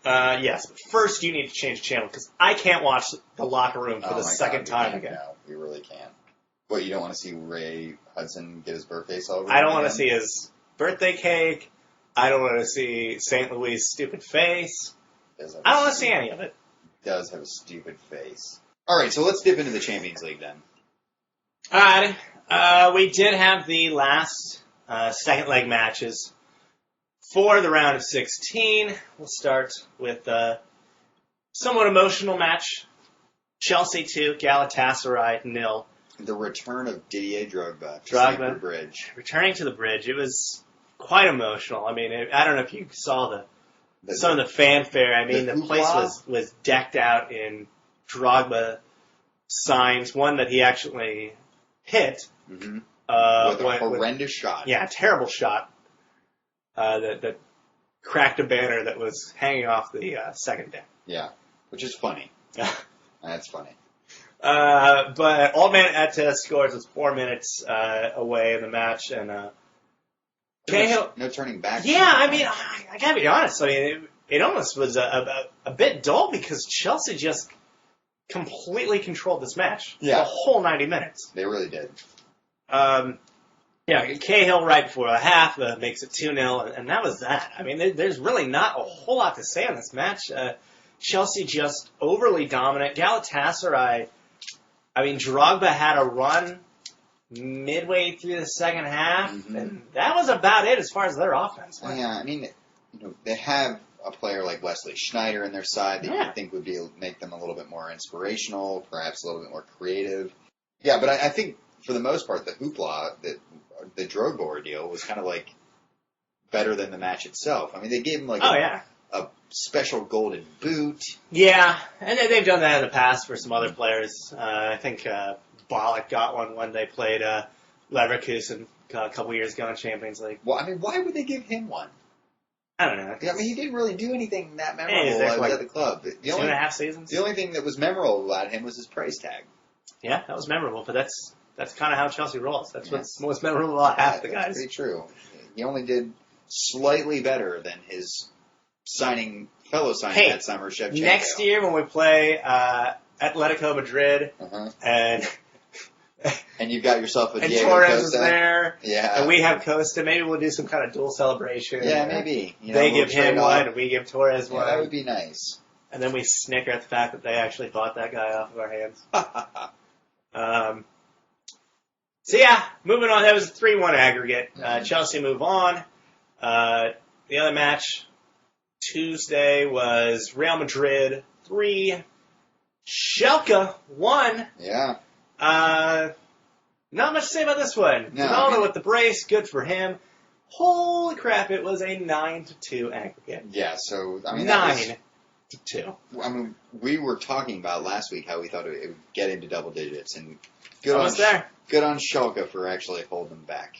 Yes. But first, you need to change channel because I can't watch the locker room for the second time again. No, we really can't. What, you don't want to see Ray Hudson get his birthday celebrated? I don't want to see his birthday cake. I don't want to see St. Louis' stupid face. I don't want to see any of it. Does have a stupid face. All right, so let's dip into the Champions League then. All right. We did have the last second leg matches for the round of 16. We'll start with a somewhat emotional match. Chelsea 2, Galatasaray 0. The return of Didier Drogba to Drogba, Bridge. Returning to the bridge. It was quite emotional. I mean, I don't know if you saw some of the fanfare. I mean, the place was decked out in Drogba signs. One that he actually hit. Mm-hmm. With a horrendous shot. Yeah, a terrible shot. That cracked a banner that was hanging off the second deck. Yeah, which is funny. That's funny. But Old Man Etta scores with 4 minutes away in the match, and Cahill. No turning back. Yeah, I mean, I gotta be honest. I mean, it almost was a bit dull because Chelsea just completely controlled this match. Yeah. The whole 90 minutes. They really did. Yeah, Cahill right before the half makes it 2-0, and that was that. I mean, there's really not a whole lot to say on this match. Chelsea just overly dominant. Galatasaray, I mean, Drogba had a run midway through the second half, and that was about it as far as their offense went. Yeah, I mean, they have a player like Wesley Schneider in their side that you think would make them a little bit more inspirational, perhaps a little bit more creative. Yeah, but I think for the most part, the hoopla, the Drogba ordeal was kind of like better than the match itself. I mean, they gave him like a special golden boot. Yeah, and they've done that in the past for some other players. I think Ballack got one when they played Leverkusen a couple years ago in Champions League. Well, I mean, why would they give him one? I don't know. I mean, he didn't really do anything that Yeah, memorable he's there for while he was at the club. The 2.5 seasons. The only thing that was memorable about him was his price tag. Yeah, that was memorable, but that's kind of how Chelsea rolls. That's what's most memorable about half the guys. That's pretty true. He only did slightly better than his fellow signing that summer, Shevchenko. Next year when we play Atletico Madrid, and you've got yourself a and Diego Torres Costa. is there, yeah, and we have Costa. Maybe we'll do some kind of dual celebration. Yeah, maybe. They give him one, and we give Torres one. That would be nice. And then we snicker at the fact that they actually bought that guy off of our hands. So yeah, moving on. That was a 3-1 aggregate. Chelsea move on. The other match Tuesday was Real Madrid 3, Schalke 1. Yeah. Not much to say about this one. No, Ronaldo with the brace, good for him. Holy crap! It was a 9-2 aggregate. Yeah. So I mean, 9-2. I mean, we were talking about last week how we thought it would get into double digits, and good on Schalke for actually holding them back.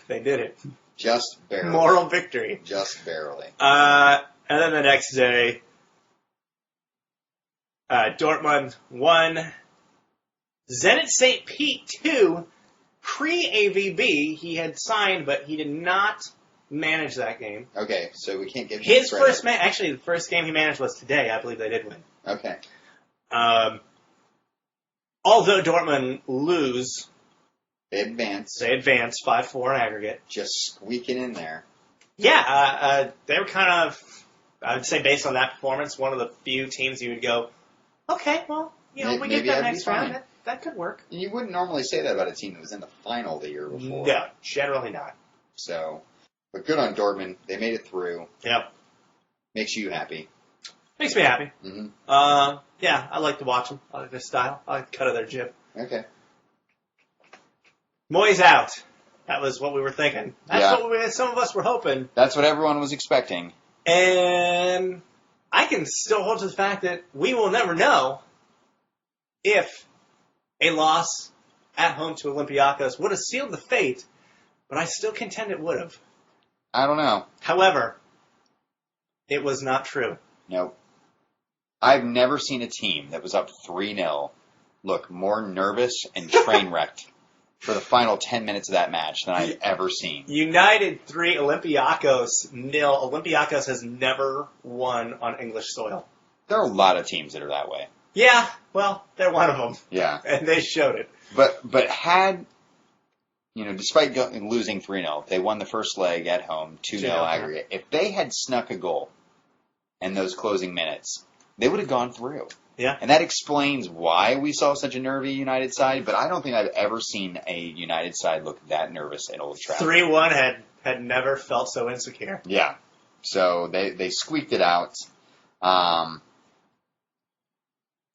They did it. Just barely. Moral victory. Just barely. And then the next day, Dortmund 1, Zenit St. Pete 2, pre-AVB. He had signed, but he did not manage that game. Okay, so we can't give him his credit. first actually, the first game he managed was today. I believe they did win. Okay. Although Dortmund lose, they advance 5-4 in aggregate. Just squeaking in there. Yeah, they were kind of, I would say based on that performance, one of the few teams you would go, okay, well, we get that next round. That could work. You wouldn't normally say that about a team that was in the final the year before. No, generally not. So, but good on Dortmund. They made it through. Yep. Makes you happy. Makes me happy. Mm-hmm. Yeah, I like to watch them. I like their style. I like the cut of their jib. Okay. Moyes out. That was what we were thinking. That's what some of us were hoping. That's what everyone was expecting. And I can still hold to the fact that we will never know if a loss at home to Olympiacos would have sealed the fate, but I still contend it would have. I don't know. However, it was not true. Nope. I've never seen a team that was up 3-0 look more nervous and train-wrecked for the final 10 minutes of that match than I've ever seen. United 3, Olympiacos 0. Olympiacos has never won on English soil. There are a lot of teams that are that way. Yeah, well, they're one of them. Yeah. And they showed it. But had, despite losing 3-0, they won the first leg at home, 2-0 aggregate. If they had snuck a goal in those closing minutes, they would have gone through. Yeah. And that explains why we saw such a nervy United side, but I don't think I've ever seen a United side look that nervous at Old Trafford. 3-1 had never felt so insecure. Yeah. So they squeaked it out.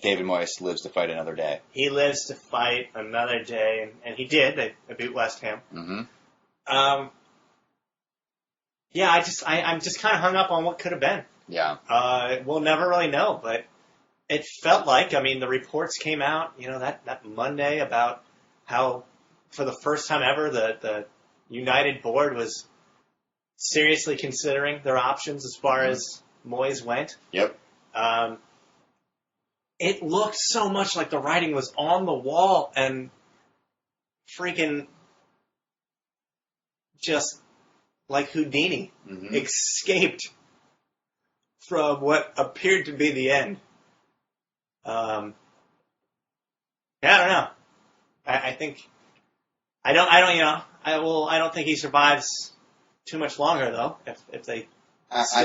David Moyes lives to fight another day. He lives to fight another day, and he did. They beat West Ham. Mm-hmm. Yeah, I'm just kind of hung up on what could have been. Yeah. We'll never really know, but it felt like, the reports came out, that Monday about how, for the first time ever, the United board was seriously considering their options as far as Moyes went. Yep. It looked so much like the writing was on the wall and freaking just like Houdini escaped from what appeared to be the end. I don't know. I think I don't think he survives too much longer though. If they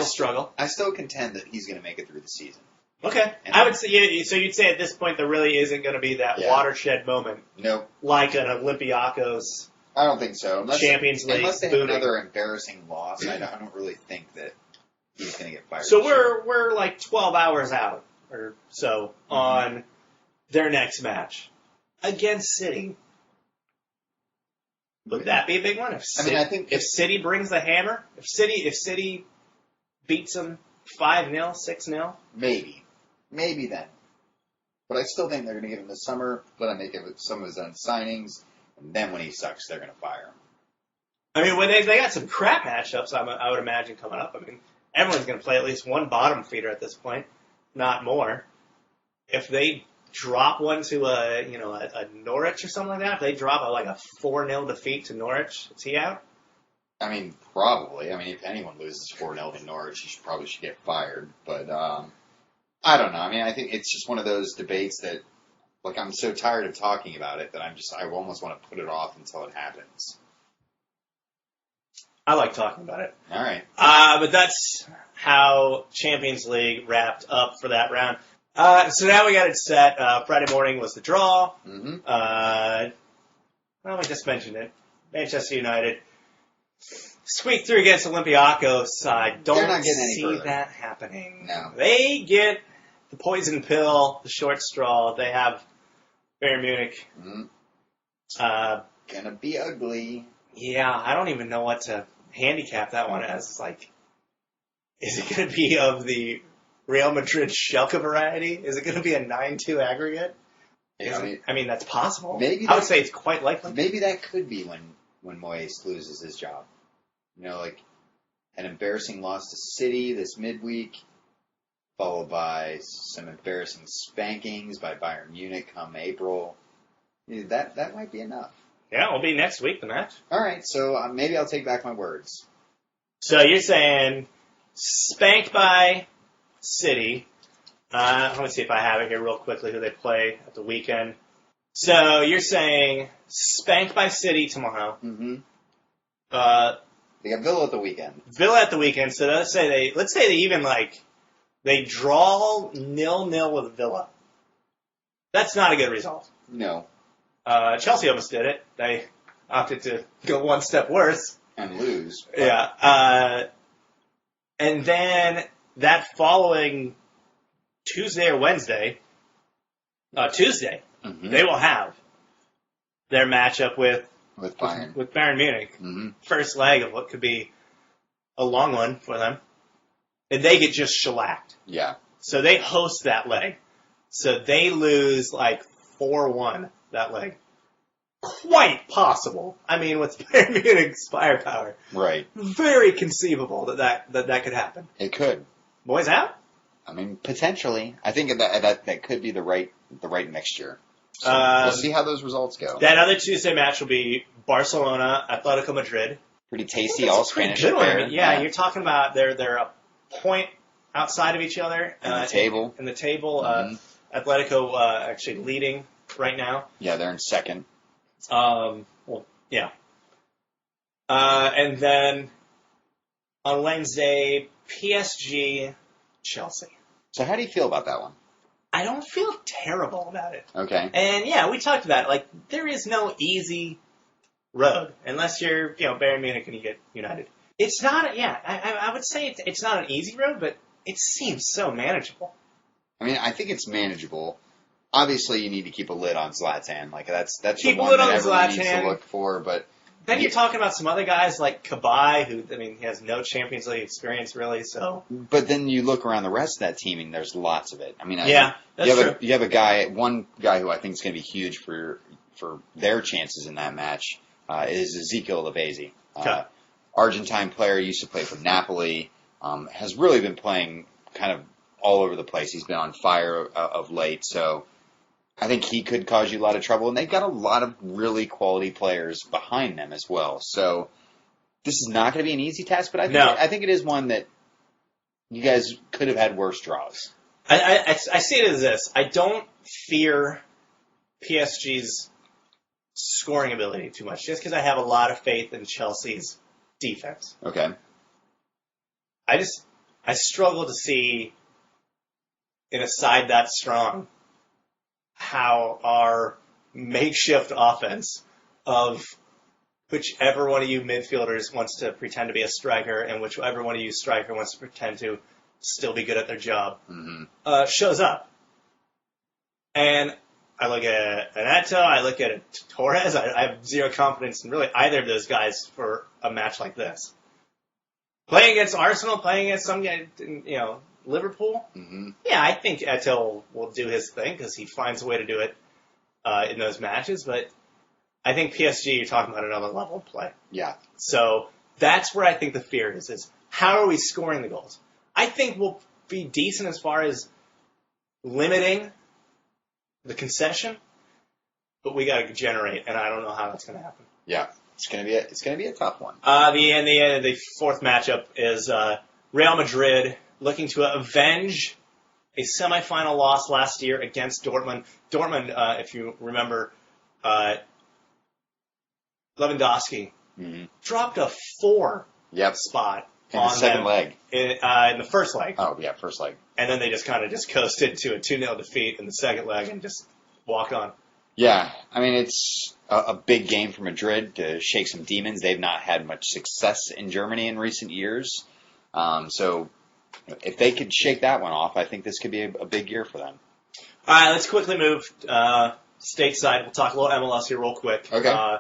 struggle, I still contend that he's going to make it through the season. Okay, I would say so. You'd say at this point there really isn't going to be that watershed moment. Nope. Like an Olympiacos. I don't think so. Champions League. Unless they have another embarrassing loss, I don't really think that he's going to get fired. So we're like 12 hours out or so on their next match against City. Would that be a big one? I think if City brings the hammer, if City beats them 5-0, 6-0, maybe then. But I still think they're going to give him the summer, let him make some of his own signings, And then when he sucks, they're going to fire him. I mean, when they got some crap matchups, I would imagine, coming up. I mean, everyone's going to play at least one bottom feeder at this point, not more. If they drop one to a Norwich or something like that, if they drop a 4-0 defeat to Norwich, is he out? I mean, probably. I mean, if anyone loses 4-0 to Norwich, he probably should get fired. But I don't know. I mean, I think it's just one of those debates that, like, I'm so tired of talking about it that I almost want to put it off until it happens. I like talking about it. All right. But that's how Champions League wrapped up for that round. So now we got it set. Friday morning was the draw. Mm-hmm. Well, we just mentioned it. Manchester United squeaked through against Olympiacos. I don't see that happening. No. They get the poison pill, the short straw. They have Bayern Munich. Mm-hmm. Gonna be ugly. Yeah, I don't even know what to handicap that one as. It's like, is it going to be of the Real Madrid Schalke variety? Is it going to be a 9-2 aggregate? Yeah, I mean, that's possible. Maybe I would say it's quite likely. Maybe that could be when Moyes loses his job. You know, like an embarrassing loss to City this midweek, followed by some embarrassing spankings by Bayern Munich come April. That might be enough. Yeah, it'll be next week, the match. All right, so maybe I'll take back my words. So you're saying spanked by City. Let me see if I have it here real quickly, who they play at the weekend. So you're saying spanked by City tomorrow. Mm-hmm. They got Villa at the weekend. Villa at the weekend. So let's say they even they draw 0-0 with Villa. That's not a good result. No. Chelsea almost did it. They opted to go one step worse. And lose. But... Yeah. And then that following Tuesday or Wednesday, Tuesday, mm-hmm. they will have their matchup with Bayern. With Bayern Munich. Mm-hmm. First leg of what could be a long one for them. And they get just shellacked. Yeah. So they host that leg. So they lose 4-1 that leg. Quite possible. I mean, with Bayern Munich's firepower. Right. Very conceivable that could happen. It could. Boys out? I mean, potentially. I think that could be the right mixture. So we'll see how those results go. That other Tuesday match will be Barcelona, Atletico Madrid. Pretty tasty, all Spanish affair. I mean, yeah, you're talking about they're a point outside of each other. In the table. In the table. Mm-hmm. Atletico actually leading right now. Yeah, they're in second. Yeah. And then on Wednesday, PSG, Chelsea. So how do you feel about that one? I don't feel terrible about it. Okay. And yeah, we talked about it. There is no easy road unless you're, Bayern Munich and you get United. It's not, I would say it's not an easy road, but it seems so manageable. I mean, I think it's manageable. Obviously, you need to keep a lid on Zlatan. That's keep the one that everyone needs to look for. But then you're talking about some other guys like Kabay, who he has no Champions League experience really. So, but then you look around the rest of that team, and there's lots of it. I mean, that's true. You have one guy who I think is going to be huge for their chances in that match is Ezekiel Lavezzi. Argentine player, used to play for Napoli, has really been playing kind of all over the place. He's been on fire of late, so I think he could cause you a lot of trouble. And they've got a lot of really quality players behind them as well. So this is not going to be an easy task, but I think it is one that you guys could have had worse draws. I see it as this. I don't fear PSG's scoring ability too much, just because I have a lot of faith in Chelsea's defense. Okay. I struggle to see in a side that strong how our makeshift offense of whichever one of you midfielders wants to pretend to be a striker and whichever one of you striker wants to pretend to still be good at their job shows up. And I look at Neto, I look at Torres, I have zero confidence in really either of those guys for a match like this. Playing against Arsenal, playing against some guy, Liverpool. Mm-hmm. Yeah, I think Eto'o will do his thing because he finds a way to do it in those matches. But I think PSG, you're talking about another level of play. Yeah. So that's where I think the fear is how are we scoring the goals? I think we'll be decent as far as limiting the concession, but we got to generate, and I don't know how that's going to happen. Yeah. It's gonna be a tough one. The fourth matchup is Real Madrid looking to avenge a semifinal loss last year against Dortmund. Dortmund, if you remember, Lewandowski dropped a 4 spot in the second leg. In the first leg. Oh yeah, first leg. And then they just kind of coasted to a 2-0 defeat in the second leg and just walked on. Yeah, I mean, it's a big game for Madrid to shake some demons. They've not had much success in Germany in recent years. So if they could shake that one off, I think this could be a big year for them. All right, let's quickly move stateside. We'll talk a little MLS here real quick. Okay.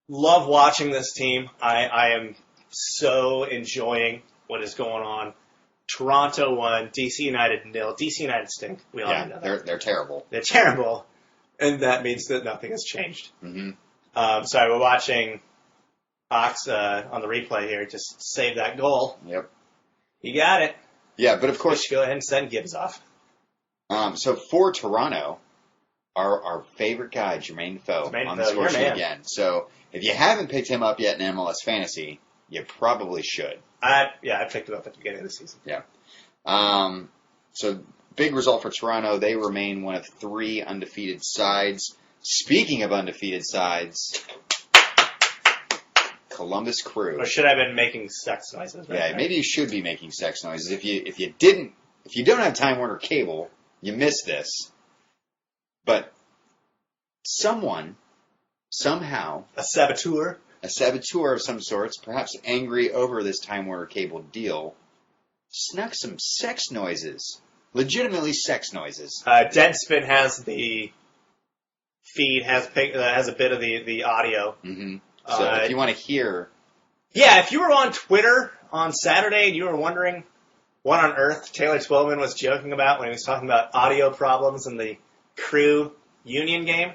Love watching this team. I am so enjoying what is going on. Toronto won, DC United 0. DC United stink. We all know that. They're terrible. They're terrible. And that means that nothing has changed. Mm-hmm. Sorry, we're watching Ox on the replay here. Just save that goal. Yep. You got it. Yeah, but of course... Go ahead and send Gibbs off. So for Toronto, our favorite guy, Jermaine Defoe, on the score sheet again. So if you haven't picked him up yet in MLS Fantasy, you probably should. I picked him up at the beginning of the season. Yeah. So big result for Toronto. They remain one of 3 undefeated sides. Speaking of undefeated sides, Columbus Crew. Or should I have been making sex noises? Right? Yeah, maybe you should be making sex noises. If you don't have Time Warner Cable, you missed this. But someone, somehow, a saboteur of some sorts, perhaps angry over this Time Warner Cable deal, snuck some sex noises. Legitimately sex noises. Deadspin has the feed, has a bit of the audio. Mm-hmm. So if you want to hear... Yeah, if you were on Twitter on Saturday and you were wondering what on earth Taylor Twellman was joking about when he was talking about audio problems in the Crew Union game,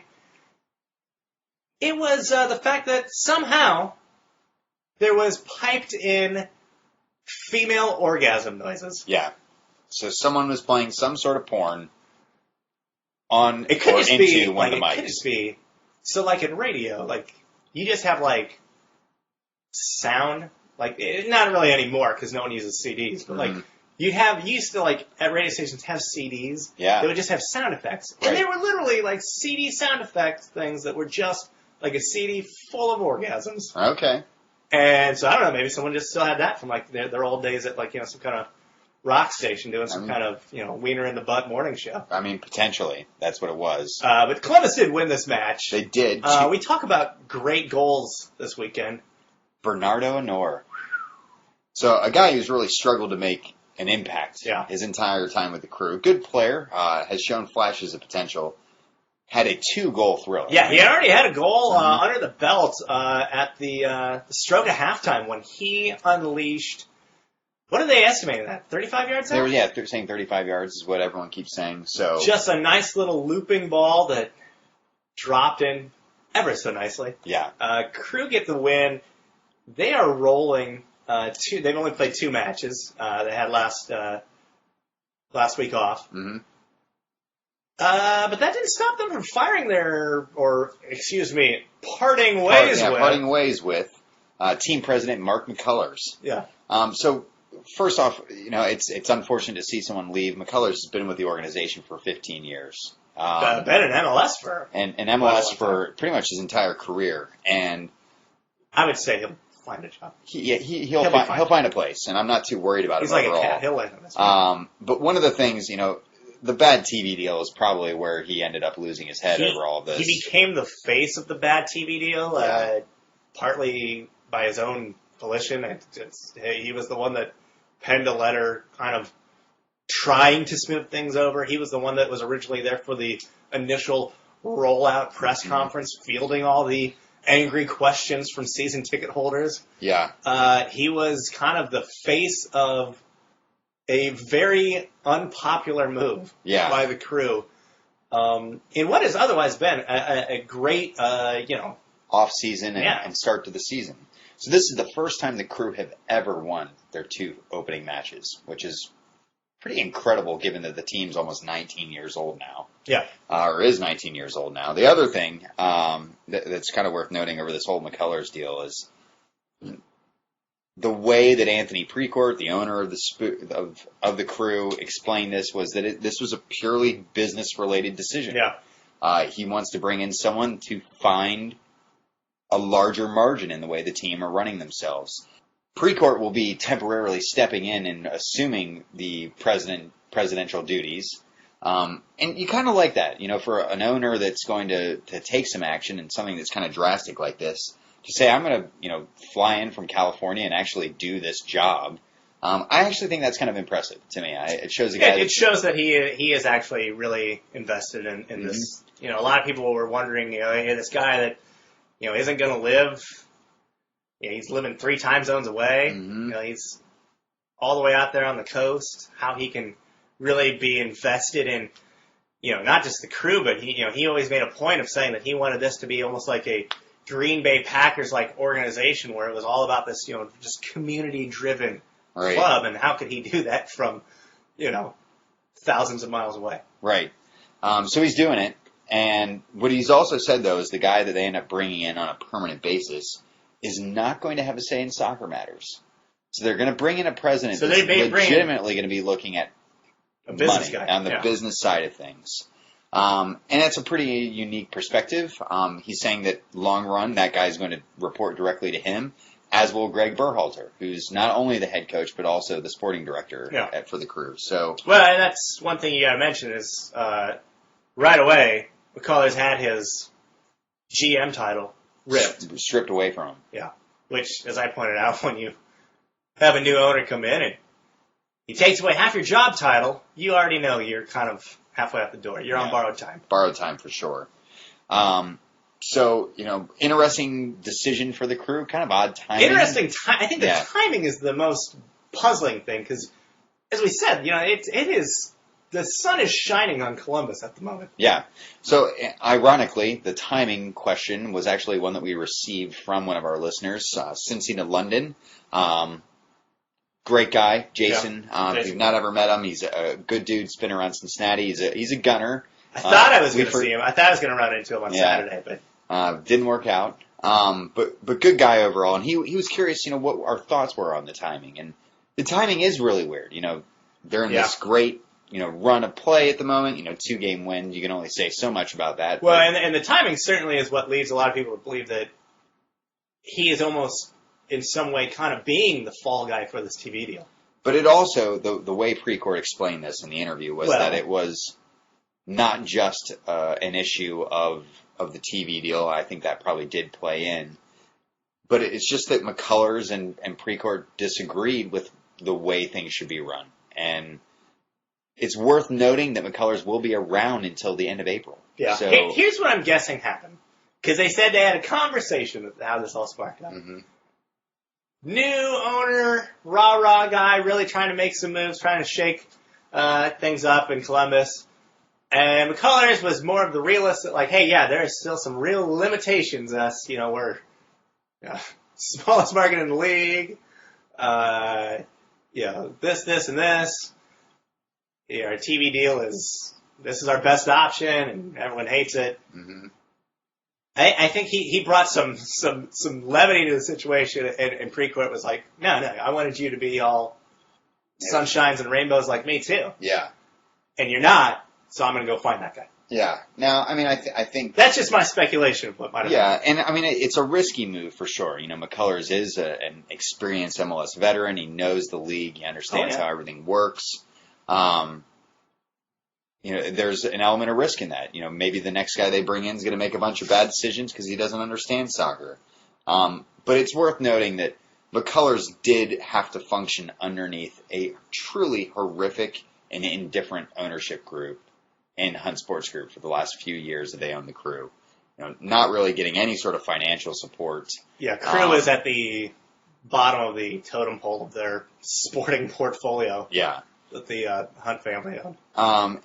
it was the fact that somehow there was piped in female orgasm noises. Yeah. So someone was playing some sort of porn on it could or just into be, one of the mics. It could just be, so like in radio, like you just have like sound, like not really anymore because no one uses CDs, but like you used to like at radio stations have CDs. Yeah. They would just have sound effects, and they were literally like CD sound effects things that were just like a CD full of orgasms. Okay. And so I don't know, maybe someone just still had that from like their old days at like some kind of rock station doing some kind of wiener in the butt morning show. I mean, potentially that's what it was. But Columbus did win this match. They did. We talk about great goals this weekend. Bernardo Honor. So a guy who's really struggled to make an impact his entire time with the Crew. Good player, has shown flashes of potential. Had a 2-goal thrill. Yeah, he already had a goal under the belt at the stroke of halftime when he unleashed. What are they estimating that? 35 yards out? They're saying 35 yards is what everyone keeps saying. So just a nice little looping ball that dropped in ever so nicely. Yeah. Crew get the win. They are rolling. They've only played 2 matches. They had last week off. Mm-hmm. But that didn't stop them from parting ways with team president Mark McCullers. Yeah. So first off, it's unfortunate to see someone leave. McCullers has been with the organization for 15 years. Been in MLS for for pretty much his entire career, and I would say he'll find a job. He'll find a place, and I'm not too worried about He's him like overall. A cat. He'll land on this. But one of the things, the bad TV deal is probably where he ended up losing his head over all of this. He became the face of the bad TV deal, partly by his own volition. He was the one that penned a letter kind of trying to smooth things over. He was the one that was originally there for the initial rollout press conference, fielding all the angry questions from season ticket holders. Yeah. He was kind of the face of a very unpopular move by the Crew. in what has otherwise been a great, off season Yeah. and start to the season. So this is the first time the Crew have ever won their 2 opening matches, which is pretty incredible given that the team's almost 19 years old now. Yeah. Or is 19 years old now. The other thing that's kind of worth noting over this whole McCullers deal is the way that Anthony Precourt, the owner of the Crew, explained this was that this was a purely business-related decision. Yeah. He wants to bring in someone to find a larger margin in the way the team are running themselves. Precourt will be temporarily stepping in and assuming the presidential duties. And you kind of like that, for an owner that's going to take some action and something that's kind of drastic like this, to say, I'm going to, fly in from California and actually do this job. I actually think that's kind of impressive to me. It shows a guy. It shows that he is actually really invested in this. A lot of people were wondering, hey, this guy that, isn't going to live. He's living 3 time zones away. Mm-hmm. He's all the way out there on the coast. How he can really be invested in, not just the Crew, but he always made a point of saying that he wanted this to be almost like a Green Bay Packers-like organization where it was all about this, just community-driven club. And how could he do that from, thousands of miles away? Right. So he's doing it. And what he's also said, though, is the guy that they end up bringing in on a permanent basis is not going to have a say in soccer matters. So they're going to bring in a president that's legitimately going to be looking at a business money guy on the business side of things. And that's a pretty unique perspective. He's saying that long run, that guy's going to report directly to him, as will Greg Berhalter, who's not only the head coach, but also the sporting director for the Crew. So, well, and that's one thing you got to mention is right away, McCullers had his GM title stripped away from him. Yeah, which, as I pointed out, when you have a new owner come in and he takes away half your job title, you already know you're kind of halfway out the door. You're on borrowed time. Borrowed time for sure. So, interesting decision for the Crew, kind of odd timing. Interesting time. I think the timing is the most puzzling thing because, as we said, it is. The sun is shining on Columbus at the moment. Yeah. So, ironically, the timing question was actually one that we received from one of our listeners, Cincy to London. Great guy, Jason. If you've not ever met him, he's a good dude. He's been around Cincinnati. He's a gunner. I thought I was going to see him. I thought I was going to run into him on Saturday, but didn't work out. But good guy overall. And he was curious, what our thoughts were on the timing. And the timing is really weird. They're in this great run of play at the moment. 2-game win. You can only say so much about that. Well, and the timing certainly is what leads a lot of people to believe that he is almost, in some way, kind of being the fall guy for this TV deal. But it also, the way Precourt explained this in the interview was that it was not just an issue of the TV deal. I think that probably did play in. But it's just that McCullers and Precourt disagreed with the way things should be run. And it's worth noting that McCullers will be around until the end of April. Yeah. So, here's what I'm guessing happened. Because they said they had a conversation with how this all sparked up. Mm-hmm. New owner, rah-rah guy, really trying to make some moves, trying to shake things up in Columbus. And McCullers was more of the realist that, like, hey, there are still some real limitations. We're smallest market in the league. This, and this. Our TV deal this is our best option, and everyone hates it. Mm-hmm. I think he brought some levity to the situation, and Precourt was like, no, I wanted you to be all sunshines and rainbows like me too. Yeah. And you're not, so I'm going to go find that guy. Yeah. Now, I think that's just my speculation of what might have happened. And it's a risky move for sure. McCullers is an experienced MLS veteran. He knows the league. He understands how everything works. There's an element of risk in that. Maybe the next guy they bring in is going to make a bunch of bad decisions because he doesn't understand soccer. But it's worth noting that McCullers did have to function underneath a truly horrific and indifferent ownership group in Hunt Sports Group for the last few years that they owned the Crew. Not really getting any sort of financial support. Yeah, Crew is at the bottom of the totem pole of their sporting portfolio. Yeah. the Hunt family owned.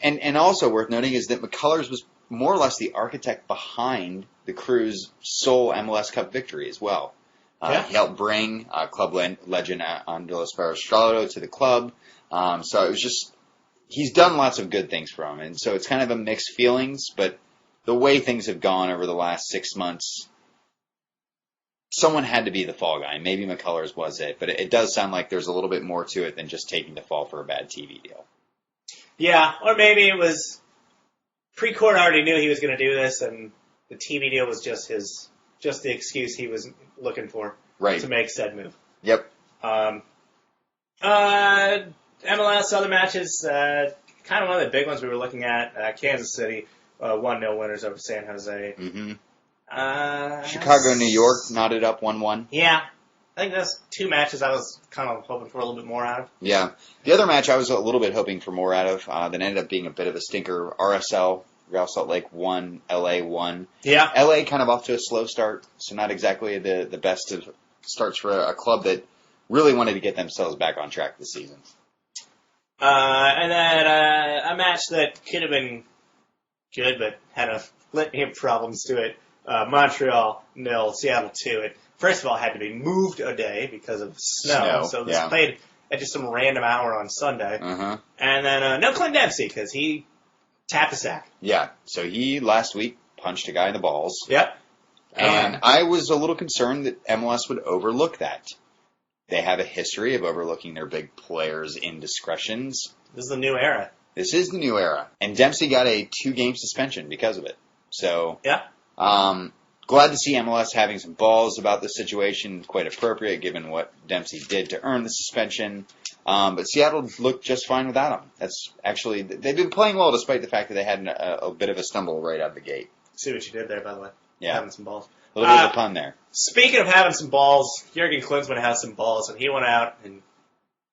And also worth noting is that McCullers was more or less the architect behind the crew's sole MLS Cup victory as well. He helped bring club legend Andres Barrostrado to the club. So it was just, he's done lots of good things for him. And so it's kind of a mixed feelings, but the way things have gone over the last 6 months, someone had to be the fall guy. Maybe McCullers was it, but it does sound like there's a little bit more to it than just taking the fall for a bad TV deal. Yeah, or maybe it was pre-court already knew he was going to do this, and the TV deal was just the excuse he was looking for to make said move. Yep. MLS, other matches, kind of one of the big ones we were looking at, Kansas City, 1-0 winners over San Jose. Mm-hmm. Chicago, New York, knotted up 1-1. Yeah. I think that's two matches I was kind of hoping for a little bit more out of. Yeah. The other match I was a little bit hoping for more out of that ended up being a bit of a stinker. RSL, Real Salt Lake 1, LA 1. Yeah. LA kind of off to a slow start, so not exactly the best of starts for a club that really wanted to get themselves back on track this season. And then a match that could have been good, but had a litany of problems to it. Montreal 0, Seattle 2. It first of all had to be moved a day because of snow. So it was played at just some random hour on Sunday. Uh-huh. And then no Clint Dempsey because he tapped a sack. Yeah. So he last week punched a guy in the balls. Yep. And I was a little concerned that MLS would overlook that. They have a history of overlooking their big players' indiscretions. This is the new era. This is the new era. And Dempsey got a 2-game suspension because of it. So, yeah. Glad to see MLS having some balls about the situation. Quite appropriate given what Dempsey did to earn the suspension. But Seattle looked just fine without him. That's actually, they've been playing well despite the fact that they had a bit of a stumble right out of the gate. See what you did there, by the way. Yeah. Having some balls. A little bit of a pun there. Speaking of having some balls, Jurgen Klinsmann has some balls, and he went out and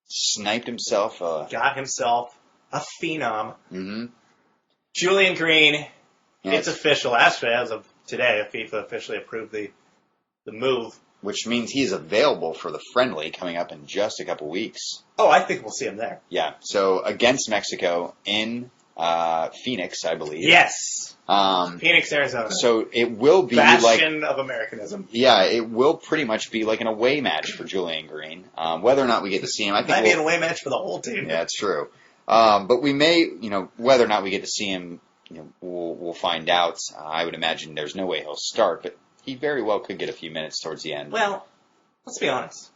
sniped himself. Got himself a phenom. Mm-hmm. Julian Green. It's official. Actually, as of today, FIFA officially approved the move. Which means he's available for the friendly coming up in just a couple weeks. Oh, I think we'll see him there. Yeah. So against Mexico in Phoenix, I believe. Yes. Phoenix, Arizona. So it will be bastion of Americanism. Yeah, it will pretty much be like an away match for Julian Green. Whether or not we get to see him, I think might be an away match for the whole team. Yeah, that's true. But we may, whether or not we get to see him, we'll find out. I would imagine there's no way he'll start, but he very well could get a few minutes towards the end. Well, let's be honest.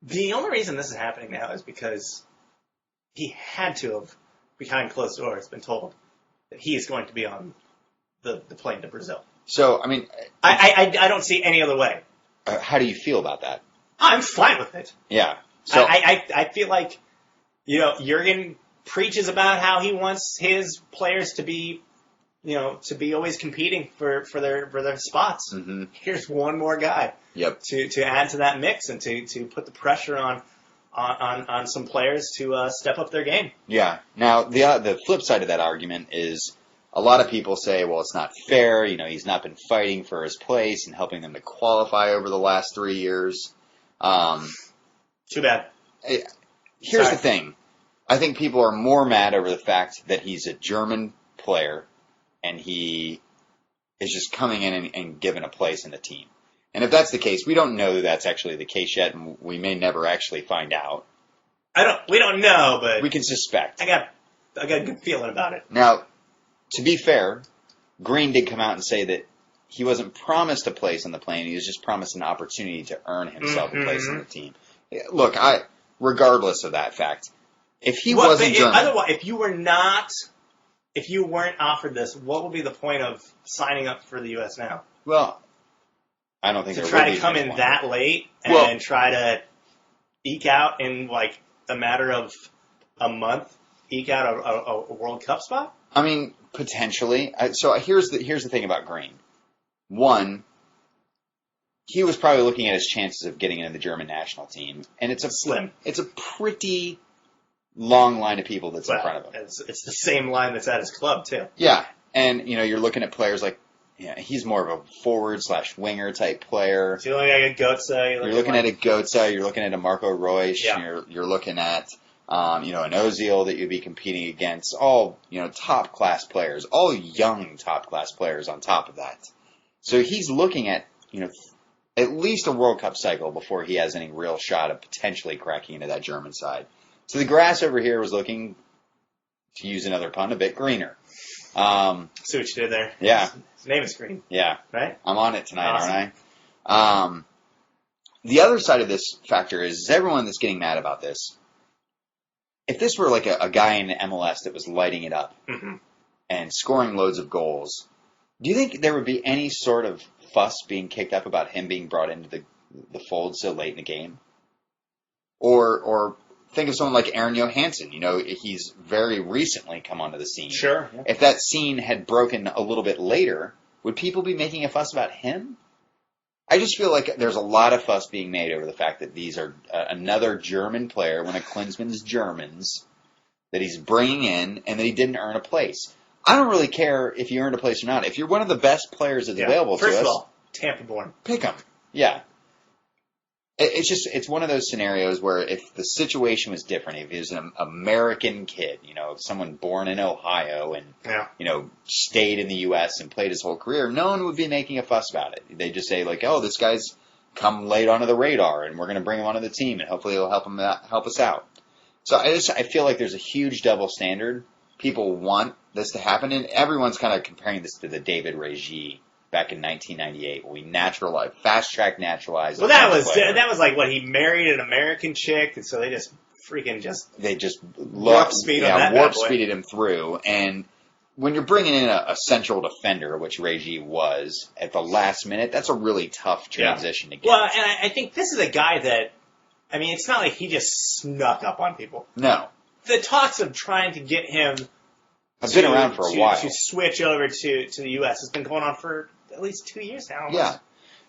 The only reason this is happening now is because he had to have, behind closed doors, been told that he is going to be on the plane to Brazil. So, I mean... I don't see any other way. How do you feel about that? I'm fine with it. Yeah. So I feel like, Jurgen preaches about how he wants his players to be, to be always competing for their spots. Mm-hmm. Here's one more guy. Yep. To add to that mix and to put the pressure on some players to step up their game. Yeah. Now the flip side of that argument is a lot of people say, well, it's not fair. He's not been fighting for his place and helping them to qualify over the last 3 years. Too bad. Here's the thing. I think people are more mad over the fact that he's a German player and he is just coming in and given a place in the team. And if that's the case, we don't know that that's actually the case yet, and we may never actually find out. We don't know, but we can suspect. I got a good feeling about it. Now, to be fair, Green did come out and say that he wasn't promised a place on the plane. He was just promised an opportunity to earn himself a place on the team. Look, regardless of that fact, if he wasn't German... Otherwise, if you weren't offered this, what would be the point of signing up for the U.S. now? Well, I don't think to try to come in that late and try to eke out in like a matter of a month, eke out a World Cup spot? I mean, potentially. So here's the thing about Green. One, he was probably looking at his chances of getting into the German national team, and it's slim. It's a pretty long line of people that's in front of him. It's the same line that's at his club too. Yeah, and you're looking at players like. Yeah, he's more of a forward/winger type player. So you're looking at a Götze. You're looking at a Götze. You're looking at a Marco Reus. Yeah. You're looking at An Ozil that you'd be competing against, all, top-class players, all young top-class players on top of that. So he's looking at, at least a World Cup cycle before he has any real shot of potentially cracking into that German side. So the grass over here was looking, to use another pun, a bit greener. See what you did there. Yeah. His name is Green. Yeah. Right? I'm on it tonight, Awesome. aren't I? The other side of this factor is everyone that's getting mad about this. If this were like a guy in the MLS that was lighting it up and scoring loads of goals, do you think there would be any sort of fuss being kicked up about him being brought into the fold so late in the game? Or think of someone like Aaron Johansson. He's very recently come onto the scene. Sure. Yeah. If that scene had broken a little bit later, would people be making a fuss about him? I just feel like there's a lot of fuss being made over the fact that these are another German player, one of Klinsmann's Germans, that he's bringing in and that he didn't earn a place. I don't really care if you earned a place or not. If you're one of the best players that's available to us, first of all, Tampa born. Pick him. Yeah. It's one of those scenarios where if the situation was different, if he was an American kid, someone born in Ohio and, stayed in the U.S. and played his whole career, no one would be making a fuss about it. They'd just say, like, oh, this guy's come late onto the radar and we're going to bring him onto the team and hopefully he'll help us out. So I feel like there's a huge double standard. People want this to happen, and everyone's kind of comparing this to the David Regi back in 1998, when we fast-track naturalized. Well, that was like what, he married an American chick, and so they just warp speeded him through. And when you're bringing in a central defender, which Regi was at the last minute, that's a really tough transition to get. Well, and I think this is a guy that, it's not like he just snuck up on people. No. The talks of trying to get him have been around for a while. To switch over to the U.S. has been going on for at least 2 years now. Almost. Yeah.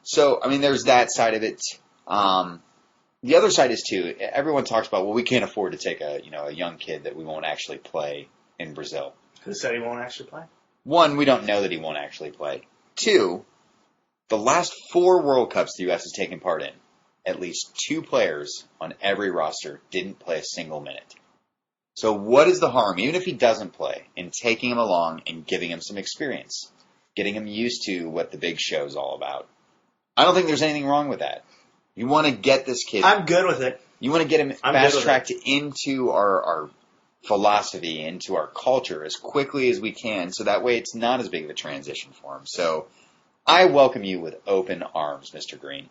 So, there's that side of it. The other side is, too, everyone talks about, well, we can't afford to take a young kid that we won't actually play in Brazil. Who said he won't actually play? One, we don't know that he won't actually play. Two, the last 4 World Cups the U.S. has taken part in, at least 2 players on every roster didn't play a single minute. So what is the harm, even if he doesn't play, in taking him along and giving him some experience? Getting him used to what the big show's all about. I don't think there's anything wrong with that. You want to get this kid. I'm good with it. You want to get him fast-tracked into our philosophy, into our culture as quickly as we can, so that way it's not as big of a transition for him. So I welcome you with open arms, Mr. Green.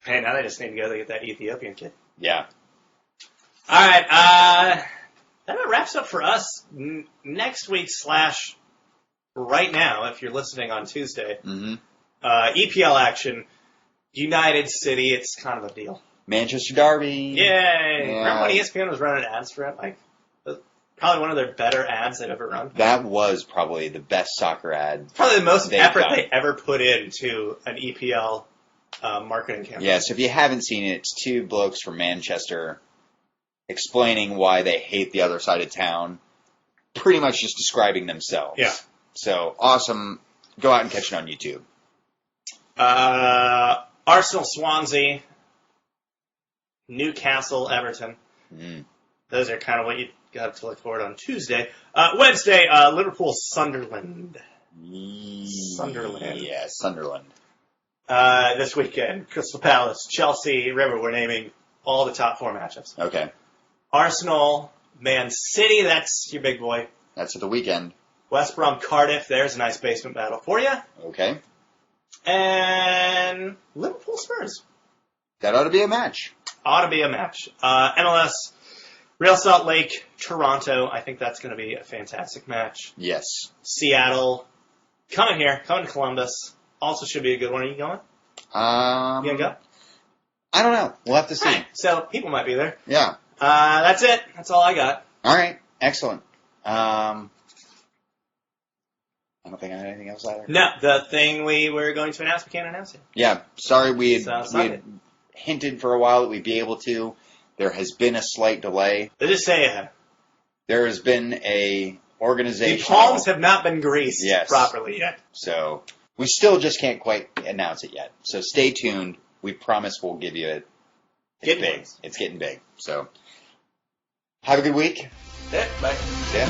Hey, now they just need to go to get that Ethiopian kid. Yeah. All right. That about wraps up for us. Next week / right now, if you're listening on Tuesday, EPL action, United City, it's kind of a deal. Manchester Derby. Yay! Yeah. Remember when ESPN was running ads for it? Probably one of their better ads they've ever run. That was probably the best soccer ad. Probably the most effort they ever put into an EPL marketing campaign. Yeah, so if you haven't seen it, it's 2 blokes from Manchester explaining why they hate the other side of town, pretty much just describing themselves. Yeah. So, awesome. Go out and catch it on YouTube. Arsenal, Swansea, Newcastle, Everton. Those are kind of what you got to look forward on Tuesday. Wednesday, Liverpool, Sunderland. Yeah, Sunderland. This weekend, Crystal Palace, Chelsea, River. We're naming all the top 4 matchups. Okay. Arsenal, Man City, that's your big boy. That's at the weekend. West Brom, Cardiff, there's a nice basement battle for you. Okay. And Liverpool, Spurs. That ought to be a match. MLS, Real Salt Lake, Toronto. I think that's going to be a fantastic match. Yes. Seattle, coming to Columbus. Also should be a good one. Are you going? You going to go? I don't know. We'll have to see. Right. So people might be there. Yeah. That's it. That's all I got. All right. Excellent. I don't think I had anything else either. No, the thing we were going to announce, we can't announce it. Yeah. Sorry, we had hinted for a while that we'd be able to. There has been a slight delay. Let's just say there has been a organization. The palms have not been greased properly yet. So we still just can't quite announce it yet. So stay tuned. We promise we'll give you it. It's big. It's getting big. So Have a good week. Yeah, bye. See ya.